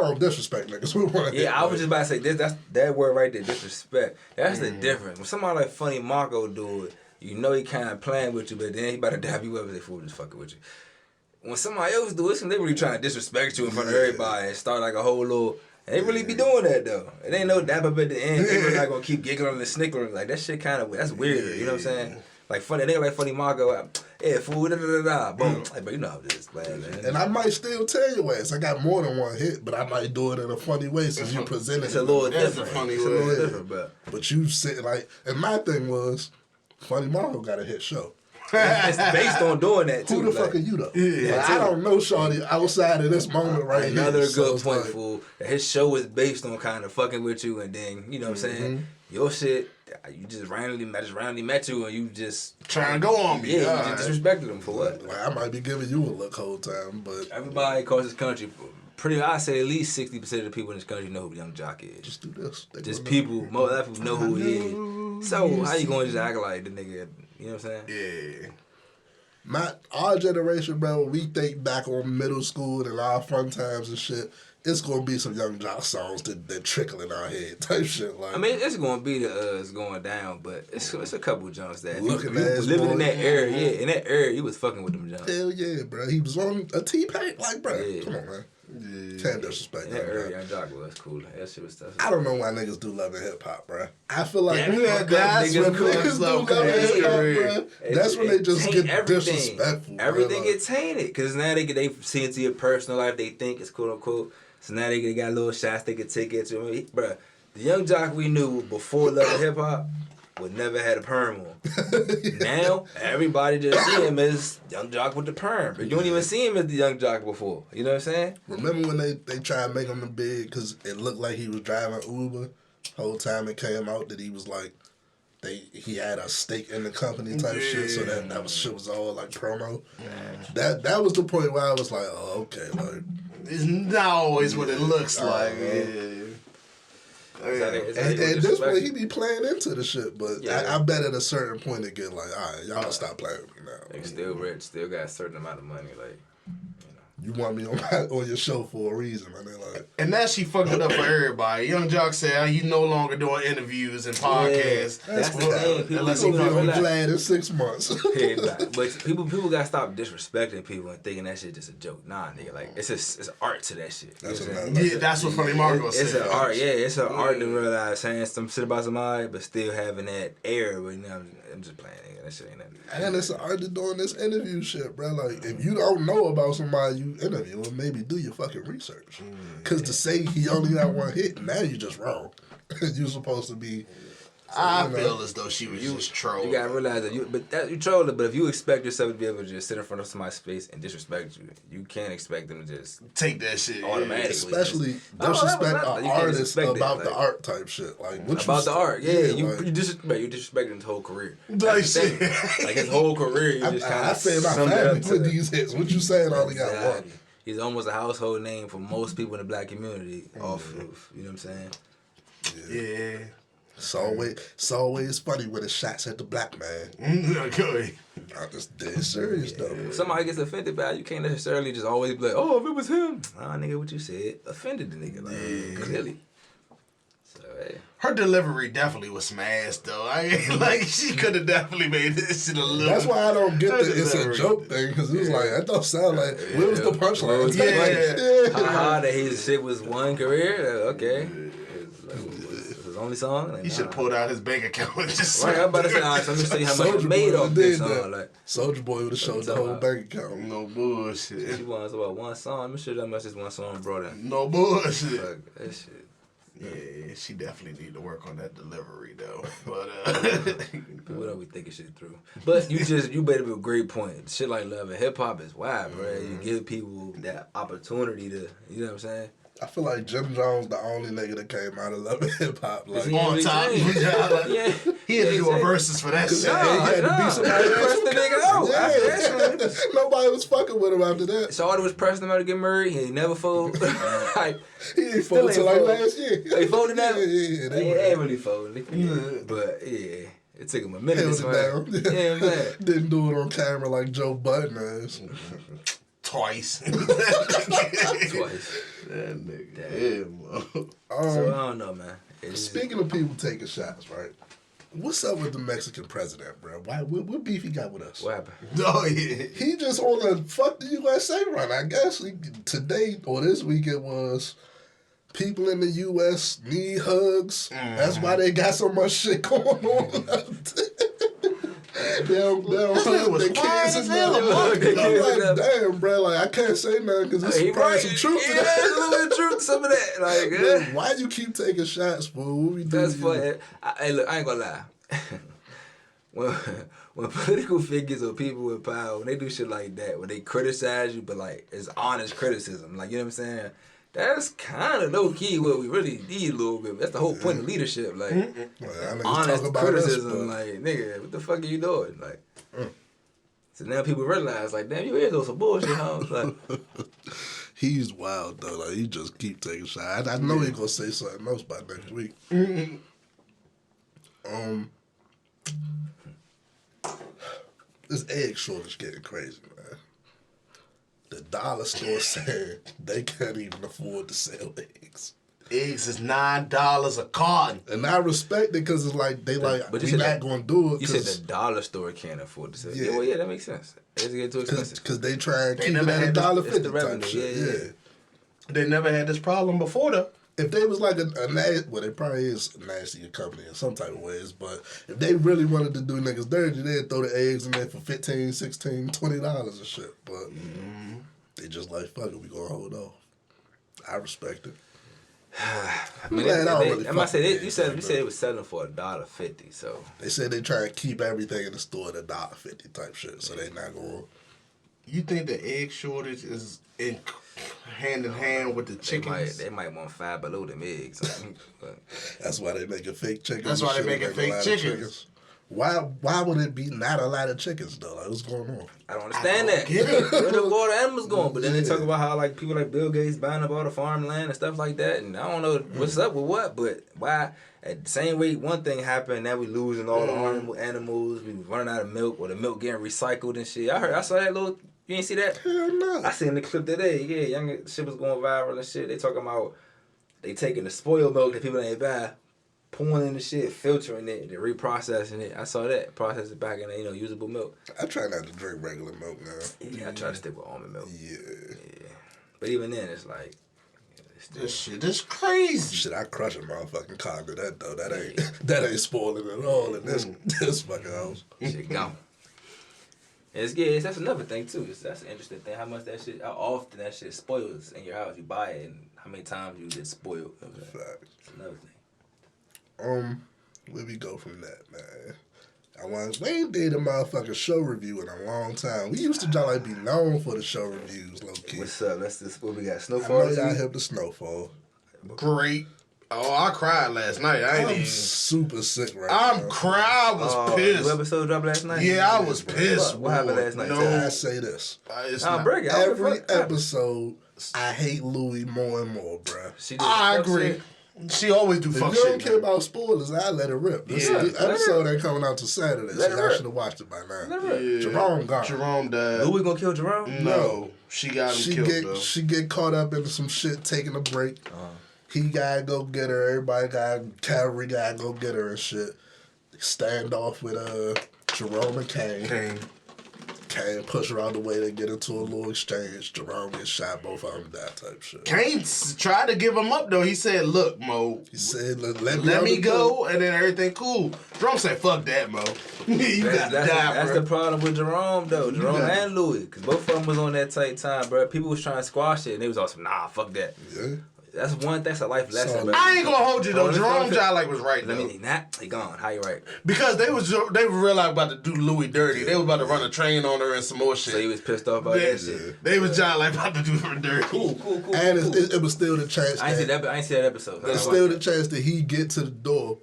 don't disrespect niggas with one hit. Yeah, I was just about to say, that's that word right there, disrespect. That's the difference. When somebody like Funny Marco do it, you know he kind of playing with you, but then he about to dab you up and say, fool, just fucking with you. When somebody else do it, they really trying to disrespect you in front of everybody and start like a whole little... They really be doing that though. It ain't no dab up at the end. They really not gonna keep giggling and snickering. Like that shit kind of that's weird. You know what I'm saying? Like funny, nigga like Funny Marco. Yeah, fool. Da da da da. Boom. Like, but you know how this is, man. And I might still tell your ass I got more than one hit, but I might do it in a funny way since you presented it. It's a little different. Funny it's a little different, but you sit like, and my thing was, Funny Marco got a hit show. It's based on doing that too. Who the fuck are you though? Yeah, like, I don't know shawty outside of this moment right here. Another good point, like, fool. His show is based on kind of fucking with you, and then you know what I'm saying. Your shit, you just randomly met you, and you just trying to go on me. Yeah, you just disrespected him for what? Like, I might be giving you a look whole time, but everybody across this country, I say at least 60% of the people in this country know who Young Jock is. Just do this. Just people, most of people know who he is. So how you gonna just act like the nigga? You know what I'm saying? Yeah. Our generation, bro, when we think back on middle school and our fun times and shit, it's gonna be some Young Jock songs that trickle in our head type shit. Like, I mean, it's gonna be it's going down, but it's a couple jumps that living in that era. Yeah, in that era, he was fucking with them jumps. Hell yeah, bro. He was on a T-Pack, like, bro. Yeah. Come on, man. Yeah. Can't disrespect that. Young Jock was cool. That shit was tough. I don't know why niggas do love and hip hop, bro. I feel like that's when niggas do love and hip hop, bro. That's when they just get disrespectful. Everything get tainted because now they see into your personal life. They think it's quote unquote. So now they got little shots they can take at you. Bro, the Young Jock we knew before love and hip hop would never had a perm on. Now everybody just see him as Young Jock with the perm, but you don't even see him as the Young Jock before. You know what I'm saying? Remember when they tried to make him the big because it looked like he was driving Uber? Whole time it came out that he was like he had a stake in the company type shit, so that shit was all like promo. That was the point where I was like, oh okay, like it's not always what it looks like. At this point, he be playing into the shit, but I bet at a certain point it get like, all right, y'all stop playing with me now. They still rich, still got a certain amount of money, like. You want me on your show for a reason, man. Like, and that she fucked it up for everybody. Young Jock said he's no longer doing interviews and podcasts. Yeah, that's the thing. People gonna be on Vlad in 6 months. But people gotta stop disrespecting people and thinking that shit just a joke. Nah, nigga, like it's art to that shit. That's what Funny Marco said. It's an art. Yeah, it's an art to realize saying some shit about somebody, but still having that air. But you know, I'm just playing. Nigga. That shit ain't nothing. And it's an art to doing this interview shit, bro. Like, if you don't know about somebody you interview, well, maybe do your fucking research. Because to say he only got one hit, now you just wrong. You're supposed to be I feel as though she was just trolling. You gotta realize that you troll it, but if you expect yourself to be able to just sit in front of somebody's face and disrespect you, you can't expect them to just take that shit automatically. Especially disrespect an artist about the art type shit. Like what about the art, you disrespect his whole career. Like shit, like his whole career. You just kind of I fed my family with these hits. What you saying? I only got one. He's almost a household name for most people in the black community. Off of, you know what I'm saying? Yeah. It's always funny when it shots at the black man. Okay. I'm just dead serious though. Somebody gets offended by it, you can't necessarily just always be like, oh, if it was him. Nah, nigga, what you said offended the nigga. Like, clearly. So, hey. Her delivery definitely was smashed though. She could have definitely made this shit a little. That's why I don't get it's a joke thing, because it was like, that don't sound like, where was the punchline? Haha, that his shit was one career? Okay. His only song? He should have pulled out his bank account and just. Right, I'm about to say, all right, so let me see how much he made off this song. Like, Soulja Boy would have showed the whole bank account. No bullshit. She wants about one song. Let me show you how much this one song brought in. No bullshit. Fuck that shit. Yeah, she definitely need to work on that delivery though. But people don't be thinking shit through. But you better be a great point. Shit like Love and Hip Hop is wild, bro. You give people that opportunity to, you know what I'm saying? I feel like Jim Jones the only nigga that came out of Love and Hip Hop. Like, on top. Yeah. He had to do a versus for that shit. He had to be somebody pressed the nigga out. Yeah. Nobody was fucking with him after that. Shawty was pressing him out to get married. He ain't never fold. Like, he ain't fold till like last year. They folded now? Yeah, they ain't really folded. But yeah, it took him a minute. Held it down. Yeah, man. Didn't do it on camera like Joe Budden ass. Twice. Twice. That nigga. So I don't know, man. Speaking of people taking shots, right? What's up with the Mexican president, bro? What beef he got with us? What happened? Oh, yeah. He just on a fuck the USA run. I guess today or this week it was people in the U.S. need hugs. That's why they got so much shit going on. They don't hug their kids and nothing. I'm like, damn, bro. Like, I can't say nothing because there's probably some truth to that. There's a little bit of truth to some of that. Like, why you keep taking shots, fool? What we doing? That's funny. Hey, look, I ain't gonna lie. When political figures or people with power, when they do shit like that, when they criticize you, but like it's honest criticism, like, you know what I'm saying? That's kind of low key what we really need a little bit. That's the whole point of leadership, like honest criticism. Like, nigga, what the fuck are you doing? Like, so now people realize, like, damn, you is on some bullshit, huh? Like, he's wild though. Like, he just keep taking shots. I know he's gonna say something else by next week. This egg shortage getting crazy, man. The dollar store saying they can't even afford to sell eggs. Eggs is $9 a carton. And I respect it because it's like, they like, but we're not going to do it. You said the dollar store can't afford to sell it. Yeah, well, yeah, that makes sense. Eggs get too expensive. Because they try and keep it at $1.50 type shit. Yeah. They never had this problem before, though. If they was like a nasty, well, it probably is a nasty company in some type of ways, but if they really wanted to do niggas dirty, they'd throw the eggs in there for $15, $16, $20 and shit. But they just like, fuck it, we gonna hold off. I respect it. I mean, you said it was selling for $1.50, so they said they try to keep everything in the store at $1.50 type shit, so they not going. You think the egg shortage is hand in hand with the chickens? They might want Five Below them eggs. That's why they making fake chickens. That's why they making fake chickens. Why would it be not a lot of chickens though? Like, what's going on? I don't understand that. Where the water animals going? But then they talk about how like people like Bill Gates buying up all the farmland and stuff like that. And I don't know what's up with what, but why? At the same rate, one thing happened. Now we losing all the animals. We running out of milk, or the milk getting recycled and shit. I saw that little. You ain't see that? Hell no. I seen the clip today. Yeah, young shit was going viral and shit. They talking about they taking the spoiled milk that people ain't buy, pouring in the shit, filtering it, and reprocessing it. I saw that. Process it back in usable milk. I try not to drink regular milk now. Yeah, I try to stick with almond milk. Yeah. But even then, it's like this shit is crazy. Shit, I crush a motherfucking conga that though. That ain't spoiling at all in this fucking house. Shit gone. That's another thing too. That's an interesting thing. How often that shit spoils in your house. You buy it, and how many times you get spoiled. It's another thing. Where we go from that, man? We ain't did a motherfucking show review in a long time. We used to just like be known for the show reviews, low key. What's up? That's this. What we got? I Snowfall. know y'all hit the Snowfall. Great. Oh, I cried last night. I'm super sick right now. I was pissed. New episode dropped last night. Yeah, I was pissed. What happened last night? I say this. Break it. Every episode, I hate Louis more and more, bruh. I agree. Shit. She always do fuck If you shit. don't care about spoilers, I let it rip. This episode ain't coming out till Saturday, so I should have watched it by now. Yeah. Jerome gone. Jerome died. Louis gonna kill Jerome? No. She got him killed, though. She get caught up into some shit, taking a break. He gotta go get her. Everybody cavalry gotta go get her and shit. Stand off with Jerome and Kane. Kane push her out the way. They get into a little exchange. Jerome gets shot. Both of them die type shit. Kane tried to give him up though. He said, "Look, Mo." He said, "Let me go," and then everything cool. Jerome said, "Fuck that, Mo. You gotta die, That's bro." the problem with Jerome though. Jerome and Louis, because both of them was on that tight time, bro. People was trying to squash it, and they was also nah, fuck that. Yeah. That's a life lesson. So, bro. I ain't gonna hold you though. Jerome job like was right though. He gone. How you right? Because they were really about to do Louis dirty. They was about to run a train on her and some more shit. So he was pissed off about that shit. They was John like about to do her dirty. Cool. And it was still the chance. I ain't see that episode. It's still the chance that he get to the door,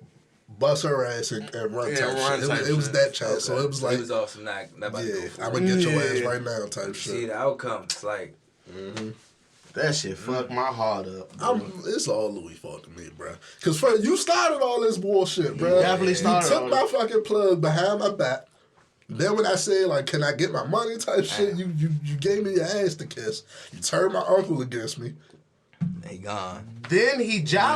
bust her ass and run type shit. It was that chance. Okay. So it was like, he was awesome. Not about to go for I'm gonna get your ass right now type shit. See the outcomes like. That shit fucked my heart up. It's all Louis' fault to me, bro. Because first, you started all this bullshit, bro. Definitely started. You took my fucking plug behind my back. Then when I said, like, can I get my money type shit, you gave me your ass to kiss. You turned my uncle against me. He gone. Then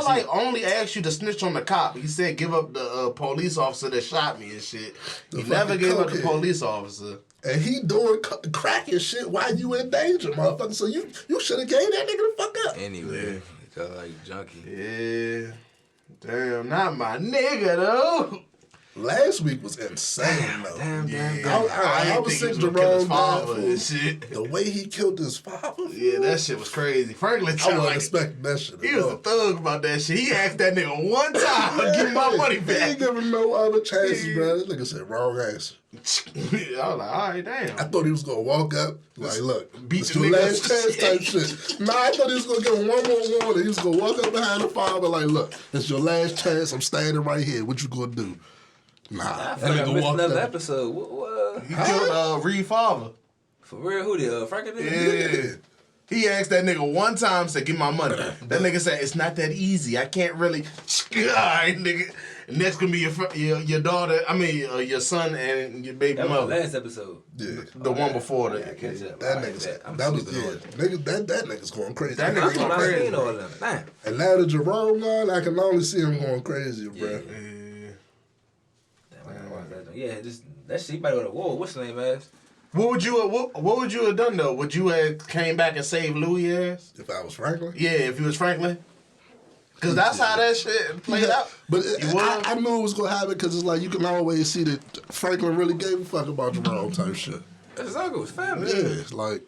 like only asked you to snitch on the cop. He said give up the police officer that shot me and shit. He never gave up the police officer. And he doing crack and shit while you in danger, motherfucker. So you should have gave that nigga the fuck up. Anyway, because like junkie. Yeah. Damn, not my nigga though. Last week was insane, though. Damn. I was sick Jerome and shit. The way he killed his father. Yeah, that shit was crazy. Franklin, I wasn't expecting that shit. He was a thug about that shit. He asked that nigga one time to give my money back. He ain't giving no other chances, bro. This nigga said wrong answer. I was like, all right, damn. I thought he was gonna walk up, like, look, beat it's the your nigga last chance type shit. Nah, I thought he was gonna give him one more warning. He was gonna walk up behind the father, like, look, it's your last chance. I'm standing right here. What you gonna do? Nah, I missed another episode. What? He killed Reed father. For real? Who did? Franklin? Yeah. He asked that nigga one time, said, give my money. That nigga said, it's not that easy. I can't really. All right, nigga. Next gonna be your daughter, your son and your baby mother. mother. That was last episode. Yeah. The one before that. Yeah, catch up. That nigga's going crazy. That nigga's going crazy. All of them. Damn. And now that Jerome gone, I can only see him going crazy, bro. Yeah, that shit. He might go to war. What's the name, ass? What would you have done though? Would you have came back and saved Louis ass? If I was Franklin? Yeah, if you was Franklin. Because that's how that shit played out. But I knew it was going to happen because it's like you can always see that Franklin really gave a fuck about Jerome type shit. That's his uncle, his family. Yeah, it's like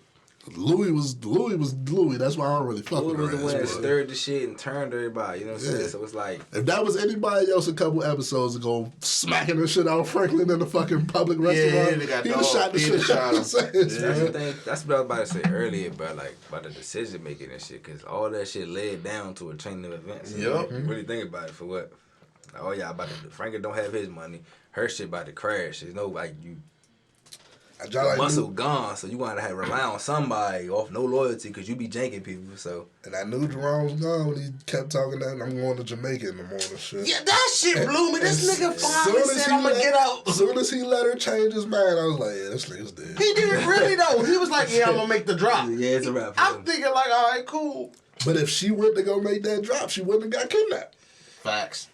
Louis was Louis. That's why I don't really fuck with her. Louis was the one that stirred the shit and turned everybody. You know what I'm saying? So it's like if that was anybody else a couple episodes ago, smacking the shit out of Franklin in the fucking public restaurant, he would shot the shit out of his That's the thing. That's what I was about to say earlier, bro. Like about the decision making and shit, because all that shit led down to a chain of events. Yep. Really think about it for what? Like, oh yeah, Franklin don't have his money. Her shit about to crash. There's no like you. Muscle gone, so you gotta rely on somebody off no loyalty because you be janking people. So and I knew Jerome was gone when he kept talking that I'm going to Jamaica in the morning. Shit. Yeah, that shit blew me. This nigga finally said I'm gonna get out. As soon as he let her change his mind, I was like, yeah, this nigga's dead. He didn't really though. He was like, yeah, I'm gonna make the drop. Yeah, it's a wrap. I'm thinking like, all right, cool. But if she went to go make that drop, she wouldn't have got kidnapped. Facts.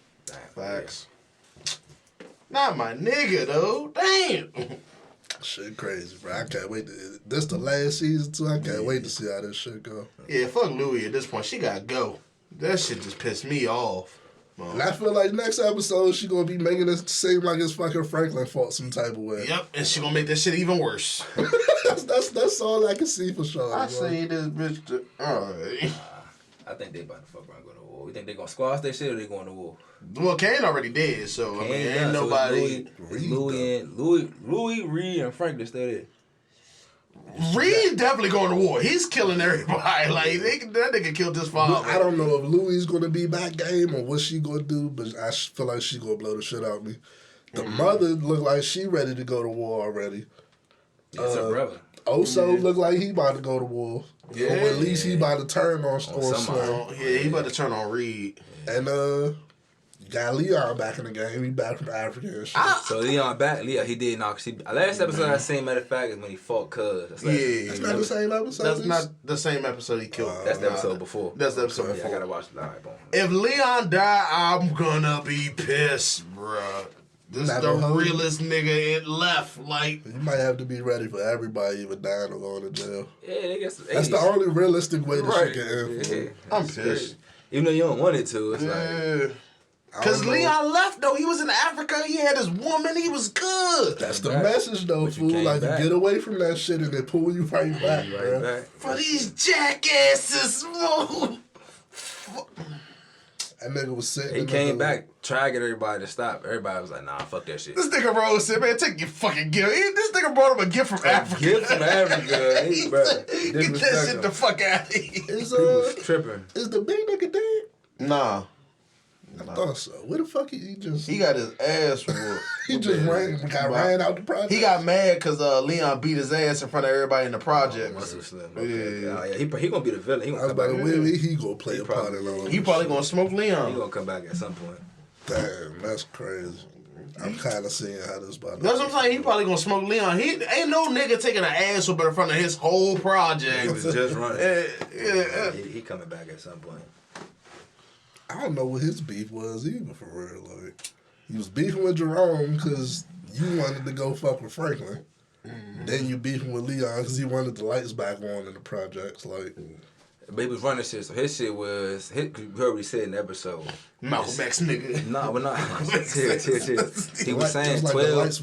Not my nigga though. Damn. Shit crazy, bro. I can't wait. This the last season too. I can't wait to see how this shit go. Yeah, fuck Louis at this point. She gotta go. That shit just pissed me off. And I feel like next episode she gonna be making it seem like it's fucking Franklin fault some type of way. Yep, and she gonna make that shit even worse. that's all I can see for sure. I say this bitch. Alright. I think they about to fuck around and go to war. You think they gonna squash that shit or they going to war? Well, Kane already did, so I mean, ain't nobody. Louis, Reed, and Franklin still there. Reed definitely going to war. He's killing everybody. Like that nigga killed his father. I don't know if Louis gonna be back game or what she gonna do, but I feel like she gonna blow the shit out of me. The mother look like she ready to go to war already. That's her brother. Oso look like he about to go to war. Yeah. Or at least he about to turn on Slim. Yeah, he about to turn on Reed. And you got Leon back in the game. He back from Africa and shit. So Leon back. Leon, he did knock. Last episode I seen, matter of fact, is when he fought Cuz. That's not the same episode. That's not the same episode he killed. That's the episode before. That's the episode before. I gotta watch the live. If Leon die, I'm gonna be pissed, bruh. This is the realest nigga it left. Like, you might have to be ready for everybody even dying or going to jail. Yeah, they get some That's the only realistic way to right. shit get in. Yeah. I'm pissed. Even though you don't want it to, it's like. Because Leon left, though. He was in Africa. He had his woman. He was good. That's the message, though, fool. Like, you get away from that shit and they pull you right back, bro. For these jackasses, That nigga was sitting. He came back, tried to get everybody to stop. Everybody was like, nah, fuck that shit. This nigga Rose said, man, take your fucking gift. This nigga brought him a gift from Africa. Gift from Africa. Hey, bro. Get that shit the fuck out of here. Is tripping. Is the big nigga dead? Nah. I thought so. Where the fuck he just... He got his ass whooped. He just ran out the project. He got mad because Leon beat his ass in front of everybody in the project. Muscle Slim. Okay. Yeah. He gonna be the villain. He gonna come back. He gonna play a part in all He probably gonna smoke Leon. He gonna come back at some point. Damn, that's crazy. I'm kind of seeing how this about. That's what I'm saying. He probably gonna smoke Leon. He ain't no nigga taking an ass whooping in front of his whole project. He was just running. He coming back at some point. I don't know what his beef was either, for real. Like, he was beefing with Jerome because you wanted to go fuck with Franklin. Mm-hmm. Then you beefing with Leon because he wanted the lights back on in the projects. Like, but he was running shit, so his shit was. You heard what he said in the episode. Malcolm X nigga. Nah, but nah. He was saying 12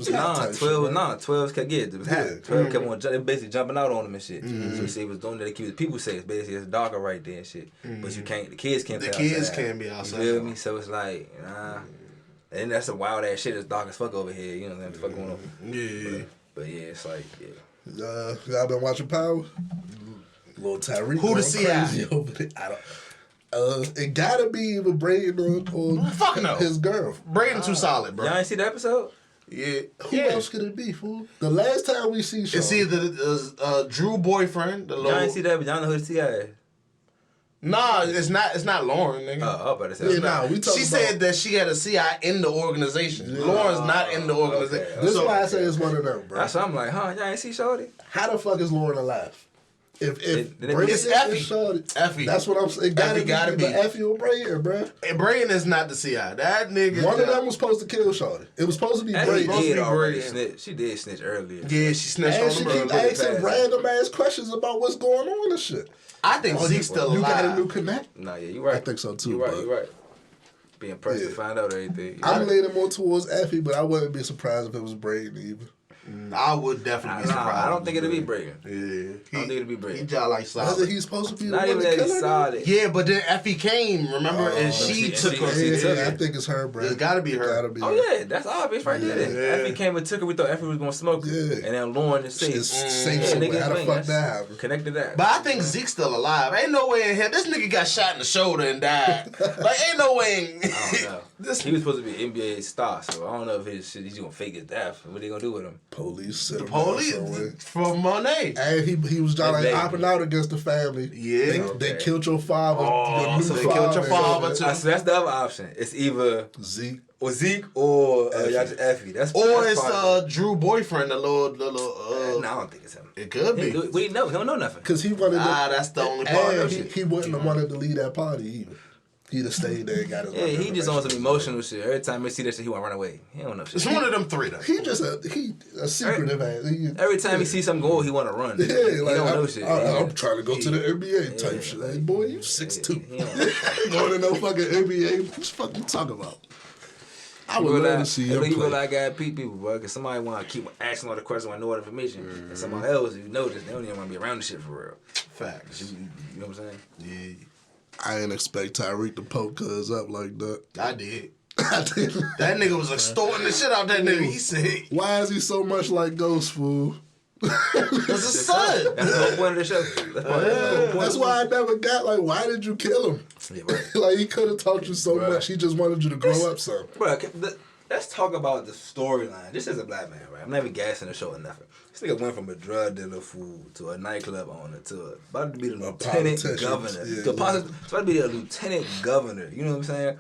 kept getting. It was hot. 12 kept on, they basically jumping out on him and shit. Mm-hmm. So he said he was doing that to keep the people safe. Basically, it's darker right there and shit. Mm-hmm. But you can't, the kids can't be outside. The kids can't be outside. You feel me? So it's like, nah. And that's some wild ass shit. It's dark as fuck over here. You know what I'm saying? Fuck going on. Yeah. But yeah, it's like, yeah. Y'all been watching Power? Little Tyreek. Who to see over there? I don't. It gotta be either Braden or fuck no. His girl. Braden too solid, bro. Y'all ain't see the episode? Yeah. Who else could it be, fool? The last time we see Sean. It's either Drew boyfriend. Y'all ain't see that, but y'all know who the T.I. is. Nah, it's not Lauren, nigga. Oh, but it's not. We talking she said that she had a CI in the organization. Yeah. Lauren's not in the organization. Okay. This is why I say it's one of them, bro. That's why I'm like, huh? Y'all ain't see Shorty? How the fuck is Lauren alive? If it's Effie. Effie. That's what I'm saying. It gotta be Effie or Braden, bro. And Braden is not the CI. That nigga. One of them was supposed to kill Shorty. It was supposed to be Braden. She did snitch earlier. Yeah, she snitched on him. And she keep asking random ass questions about what's going on and shit. I think Zeke's still alive. You got a new connect? Nah, yeah, you right. I think so too. You right. Being pressed to find out everything. I'm leaning more towards Effie, but I wouldn't be surprised if it was Braden either. I would definitely be surprised. I don't think it'd be Braden. Yeah. I don't think it'd be Braden. He just like solid. Wasn't he supposed to be not even that he's solid? Yeah, but then Effie came, remember? And she took her. Yeah, I think it's her, bro. It's gotta be her. Oh, yeah, that's obvious right there. Yeah. Effie came and took her. We thought Effie was gonna smoke her. Yeah. And then Lauren is safe. How the fuck that happened? Connected that. But I think Zeke's still alive. Ain't no way in hell. This nigga got shot in the shoulder and died. Like, ain't no way in... I don't know. He was supposed to be an NBA star, so I don't know if he's gonna fake his death. What they gonna do with him? Police from Monet. And he was trying to opt out against the family. Yeah. They killed your father. So they killed your father too. So that's the other option. It's either Zeke or Effie. That's it's Drew boyfriend, the little no, I don't think it's him. It could be. We know he don't know nothing. Because he wanted that's the only part of it. He wouldn't have wanted to leave that party either. He'd have stayed there and got his he just on some emotional shit. Every time he see that shit, he want to run away. He don't know shit. It's one of them three, though. He just a secretive ass. Every time he see something go, he want to run. Yeah, he like, don't know shit. I'm trying to go to the NBA type shit. Hey, boy, you 6'2". Going to no fucking NBA. What the fuck you talking about? I would love to see him play. You like I peep people, bro, because somebody want to keep asking all the questions, want to know all the information. And somebody else, you know this, they don't even want to be around the shit for real. Facts. You know what I'm saying? Yeah. I ain't expect Tyreek to poke cuz up like that. I did. I didn't. That nigga was extorting the shit out that nigga. He said, Why is he so much like Ghost, fool? "That's his son." That's the whole point of the show. That's why I never got, like, why did you kill him? Yeah, right. Like, he could have taught you so much. He just wanted you to grow up some. Bro, let's talk about the storyline. Just as a black man, right? I'm not even gassing the show or nothing. This nigga went from a drug dealer fool to a nightclub owner to about to be the lieutenant governor. About to be the lieutenant governor. You know what I'm saying?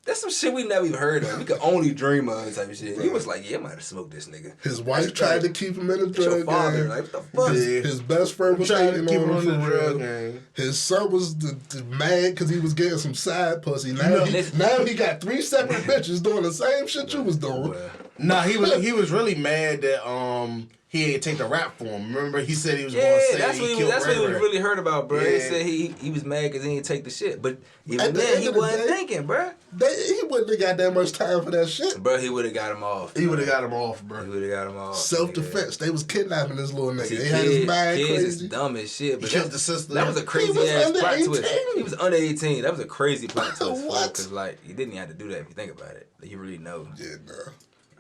That's some shit we never even heard of. We could only dream of type of shit. He was like, yeah, I might have smoked this nigga. His wife tried to keep him in the drug your father, game. like, what the fuck? His best friend was trying to hating keep on him him in the for drug real. game. His son was mad because he was getting some side pussy. Now he got 3 separate bitches doing the same shit you was doing. Nah, he was really mad that he ain't take the rap for him. Remember, he said he was going to say that's he killed what he was really hurt about, bro. Yeah. He said he was mad because he didn't take the shit, but even At the then end he of the wasn't day, thinking, bro. He wouldn't have got that much time for that shit. Bro, he would have got him off. He would have got him off, He bro. would have got him off. Self-defense. They was kidnapping this little nigga. See, They had his mind kids crazy. is dumb as shit. But He killed the sister. That was a crazy was ass under plot 18. twist. He was under 18. That was a crazy plot twist. What? Because, like, he didn't have to do that if you think about it. Like, you really know. Yeah, nah.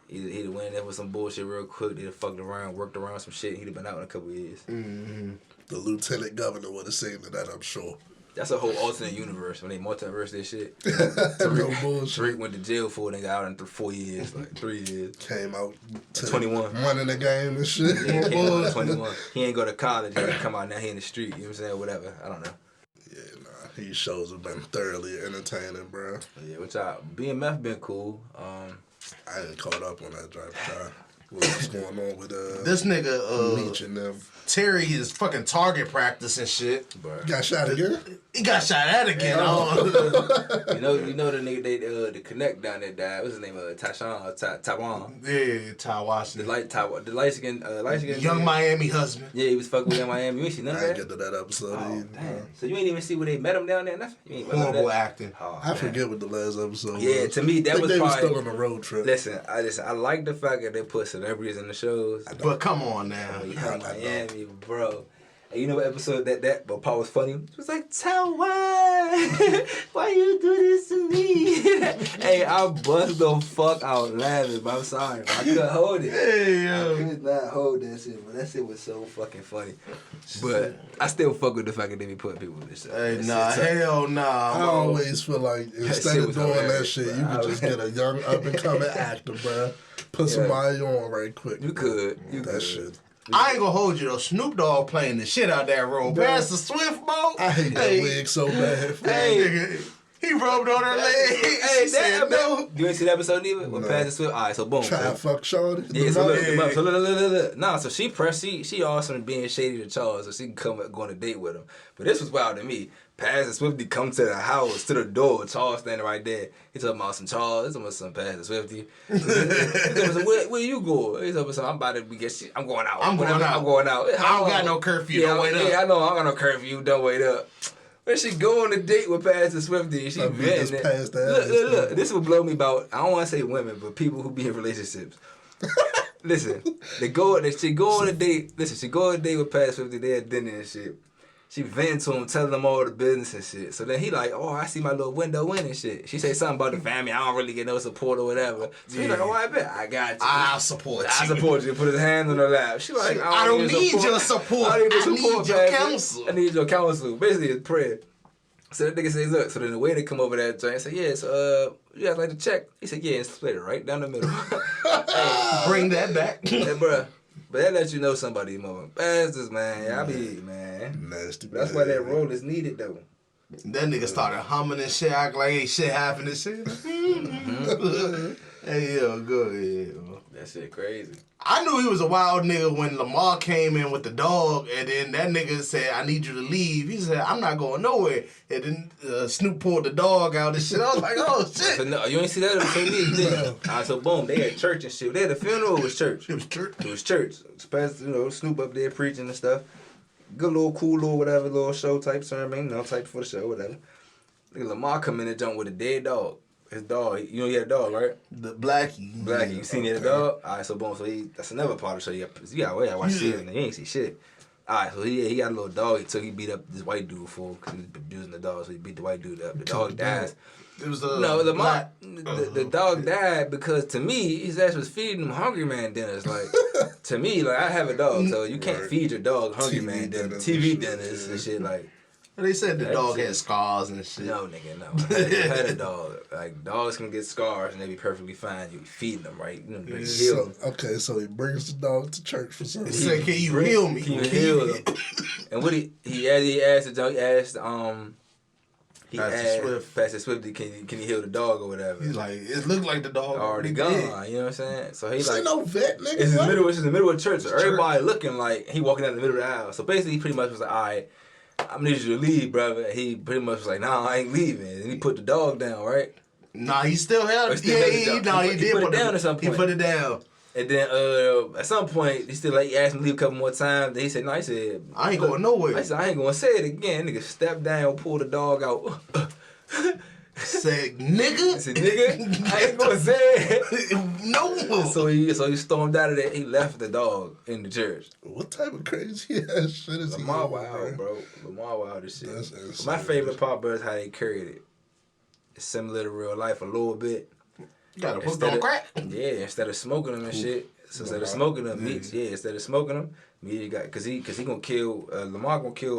He'd have went there with some bullshit real quick. He'd have fucked around, worked around some shit. He'd have been out in a couple of years. The lieutenant governor would have seen that, I'm sure. That's a whole alternate universe when they multiverse this shit. No bullshit. Tariq went to jail for it and got out in 4 years, like 3 years. Came out to 21. Winning the game and shit. Yeah, he came out at 21. He ain't go to college. He come out now. He in the street. You know what I'm saying? Whatever. I don't know. Yeah, nah. These shows have been thoroughly entertaining, bro. Yeah, which BMF been cool. I ain't caught up on that drive time. What's going on with This nigga, Meech and them? Terry is fucking target practice and shit. Bro. Got shot again? He got shot at again. You know the nigga the connect down there died. What's his name? Taiwan. Yeah, Ty Washington. The light skin Young Miami husband. Yeah, he was fucking with Young Miami. You ain't see none of I ain't that. get to that episode Oh, either. damn. So you ain't even see where they met him down there? Nothing. You ain't Horrible that? acting. Oh, I man. forget what the last episode was. Yeah, to me that I think was they probably was still on a road trip. Listen, I like the fact that they put celebrities in the shows. But come on now. Young Miami, bro. And you know what episode that but part was funny? It was like, Taiwan, why you do this to me? Hey, I bust the fuck out laughing, but I'm sorry, but I couldn't hold it. Hey, yo. I could not hold that shit, but that shit was so fucking funny. But I still fuck with the fact that they be putting people in this show. Hey, That nah, shit tough. hell nah. I always feel like instead shit of was doing that hilarious, shit, bro. you could just get a young up and coming actor, bro. Put somebody on right quick. You could. You That could. shit. I ain't gonna hold you though. Snoop Dogg playing the shit out that role. Pastor Swift, bro. I hate that wig so bad. Hey, nigga, he rubbed on her leg. Hey, She said no. You ain't see that episode either? When Pastor Swift. All right, so boom. Try to fuck Shorty. Yeah, so The mother- look. Nah, so she awesome being shady to Charles, so she can come go on a date with him. But this was wild to me. Pastor Swifty come to the house, to the door, Charles standing right there. He talking about some Charles, he's talking about some Pastor Swifty. He talking about some, where you going? He's talking about some, I'm about to get shit. I'm going out. I'm going out. I'm going out. I don't got no curfew. Don't wait up. Yeah, I know. I don't got no curfew. Don't wait up. When she go on a date with Pastor Swifty, she Some venting bitches it. past that Look. ass. This would blow me about, I don't want to say women, but people who be in relationships. Listen, she go on a date. Listen, she go on a date with Pastor Swifty. They at dinner and shit. She venting to him, telling him all the business and shit. So then he like, oh, I see my little window in and shit. She say something about the family. I don't really get no support or whatever. So he's like, oh, I bet. I got you. I'll support you. I support you. Put his hand on her lap. She like, I don't need your support. I need I need your Pastor. counsel. I need your counsel. Basically, it's prayer. So that nigga says, look, so then the waiter come over that joint and say, yeah, so you guys like to check? He said, yeah, and split it right down the middle. Bring that back. Hey, bruh. But that lets you know somebody more. Bastards, man. I be, man. Nasty. That's why that role is needed, though. That nigga started humming and shit, act like ain't shit happening and shit. Hey, yo, go ahead. That shit crazy. I knew he was a wild nigga when Lamar came in with the dog, and then that nigga said, I need you to leave. He said, I'm not going nowhere. And then Snoop pulled the dog out and shit. I was like, oh, shit. So, no, you ain't see that episode either, did you? Alright, so boom, they had church and shit. They had a funeral, it was church. It was church. It was church. Snoop up there preaching and stuff. Good little cool little whatever, little show type sermon, type for the show, whatever. Nigga Lamar come in and jump with a dead dog. His dog, he had a dog, right? The Blackie. You seen he had a dog? Alright, so boom, that's another part of the show. You gotta watch shit and you ain't see shit. Alright, so he got a little dog. He beat up this white dude for because he was abusing the dog. So he beat the white dude up. The dog dies. It was the dog died because to me his ass was feeding him Hungry Man dinners. Like to me, like I have a dog, so you can't feed your dog Hungry Man dinners, TV dinners and shit. Like they said the dog had scars and shit. no, nigga, no. I had a dog. Like dogs can get scars and they be perfectly fine. You feeding them right. You know, heal them. Okay, so he brings the dog to church for some He reason. said, "Can you heal me? Can you heal them?" And what he asked Pastor Swift, can you heal the dog or whatever? He's like, it looked like the dog already gone. You know what I'm saying? So he's This like, ain't no vet, nigga. it's what? in the middle of church. So everybody looking like he walking down the middle of the aisle. So basically, he pretty much was like, all right, I'm gonna need you to leave, brother. And he pretty much was like, nah, I ain't leaving. And he put the dog down, right? Nah, he still held it. He He did put it down at some point. He put it down. And then at some point, he still he asked him to leave a couple more times. Then he said, no, he said, I ain't going nowhere. I said, I ain't gonna say it again. Nigga stepped down, pulled the dog out. Said, nigga. I said, nigga, I ain't gonna say it. No. So he stormed out of there. He left the dog in the church. What type of crazy ass shit is he Lamar on, Wild, bro. Lamar Wild as shit. That's But insane. my favorite part, bro, is how they carried it. It's similar to real life a little bit. Got a hooked on crack. Yeah, instead of smoking them and shit. So instead of smoking them, instead of smoking them, Media got cause he gonna kill Lamar gonna kill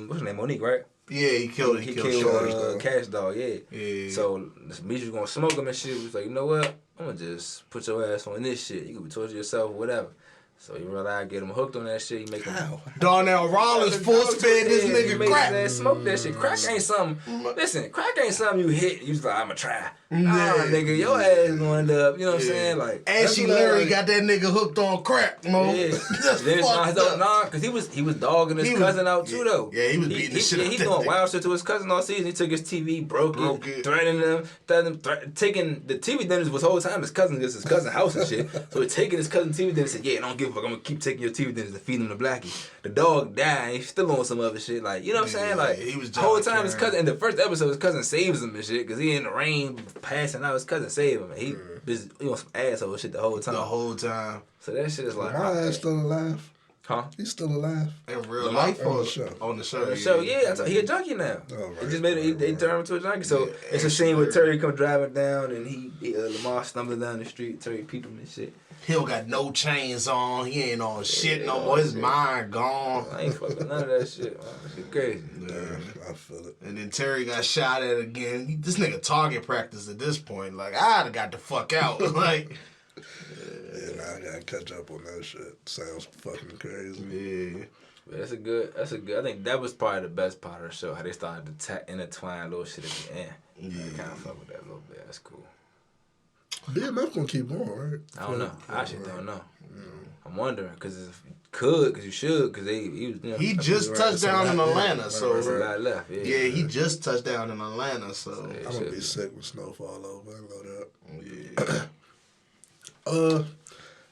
what's her name, Monique, right? Yeah, he killed Cash Dog, yeah. Yeah. So Misha was gonna smoke him and shit. He was like, you know what? I'm gonna just put your ass on this shit. You can be torturing yourself or whatever. So he realized get him hooked on that shit. He make him. Darnell Rollins force fed this nigga crack. Smoke that shit. Crack ain't something. Listen, crack ain't something you hit. You just like I'ma try. Yeah. Nah, nigga, your ass gonna end up. You know what I'm saying? Like Ashy Larry got that nigga hooked on crack, mo. Yeah. That's fucked up. Nah, cause he was dogging his cousin out too though. Yeah, he was beating the shit out of He that doing nigga. wild shit to his cousin all season. He took his TV, broke it, threatening him, taking the TV dinners was the whole time his cousin house and shit. So he taking his cousin TV dinners and said, yeah, don't give a fuck. I'm gonna keep taking your TV dinners and feeding them to Blackie. The dog died. He's still on some other shit. Like you know what I'm saying? Like he was the whole time his cousin in the first episode his cousin saves him and shit because he in the rain passing out. His cousin saved him. And he on some asshole shit the whole time. So that shit is like my ass still alive. Huh? He's still alive. In real life on the show. On the show. So yeah, he a junkie now. Oh, right. He just made it. They turned him to a junkie. So it's a scene where Terry come driving down and he Lamar stumbling down the street. Terry peeped him and shit. He don't got no chains on. He ain't on shit no more. His mind gone. I ain't fucking none of that shit. Man. That shit crazy. Yeah, I feel it. And then Terry got shot at again. This nigga target practice at this point. Like I'd have got the fuck out. Like. Yeah, nah, I gotta catch up on that shit. Sounds fucking crazy. Yeah. But that's a good. I think that was probably the best part of the show. How they started to intertwine little shit at the end. Yeah. I kind of fuck with that a little bit. That's cool. BMF gonna keep going, right? I don't know. I actually don't know. I'm wondering because you should because he was. You know, He just touched down in Atlanta, so there's a lot left. yeah, he just touched down in Atlanta, so Yeah. I'm gonna be sick when snow fall over. I know that. yeah.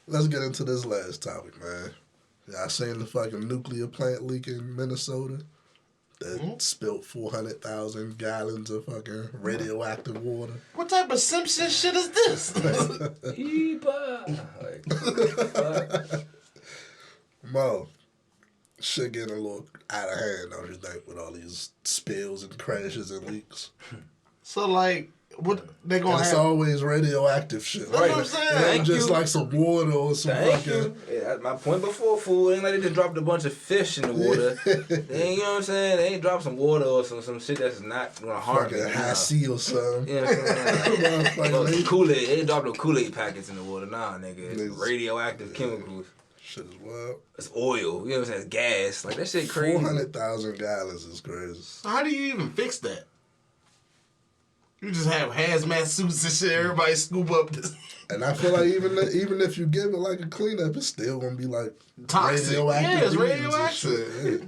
Let's get into this last topic, man. Y'all seen the fucking nuclear plant leak in Minnesota that spilled 400,000 gallons of fucking radioactive water? What type of Simpson shit is this? Mo, shit getting a little out of hand, don't you think, with all these spills and crashes and leaks? So like, what they gonna And it's have? always radioactive shit. That's what I'm saying. It ain't Thank just you. like some water or some Thank fucking... you. Yeah, that's my point before, fool. Ain't like they just dropped a bunch of fish in the water. They ain't, you know what I'm saying? They ain't dropped some water or some shit that's not gonna harm Fucking you. high C or something. You know what I'm saying? Motherfucker, Well, they- Kool-Aid. They ain't dropped no Kool-Aid packets in the water. Nah, nigga. It's Niggas- radioactive chemicals. Shit is wild. It's oil. You know what I'm saying? It's gas. Like, that shit crazy. 400,000 gallons is crazy. So how do you even fix that? You just have hazmat suits and shit. Everybody scoop up this And I feel like even if you give it like a cleanup, it's still gonna be like toxic. radioactive. Yeah, it's readings and shit. radioactive. Yeah.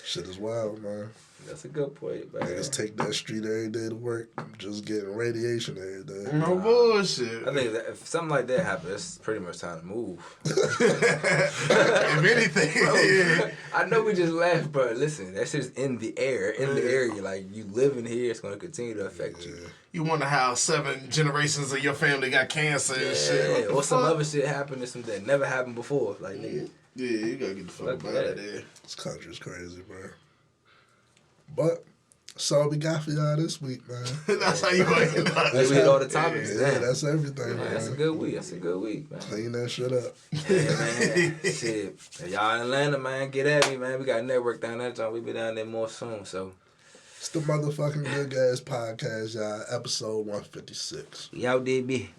Shit is wild, man. That's a good point, man. Niggas take that street every day to work, just getting radiation every day. No bullshit. I think that if something like that happens, it's pretty much time to move. If anything, yeah. I know we just laughed, but listen, that shit's in the air, in the area. Like, you living here, it's going to continue to affect you. You wonder how 7 generations of your family got cancer and shit. What Yeah, the or some fuck? other shit happened that never happened before. Like, nigga, Yeah, you gotta get the fuck up out of there. This country's crazy, bro. But that's all we got for y'all this week, man. That's how you gonna end up. We hit all the topics. Yeah, Damn. that's everything, Man, that's a man. good week. That's a good week, man. Clean that shit up. Yeah, man. Shit. If y'all in Atlanta, man, get at me, man. We got a network down there, John. We be down there more soon, so. It's the motherfucking Good Gas Podcast, y'all. Episode 156. We out there, B.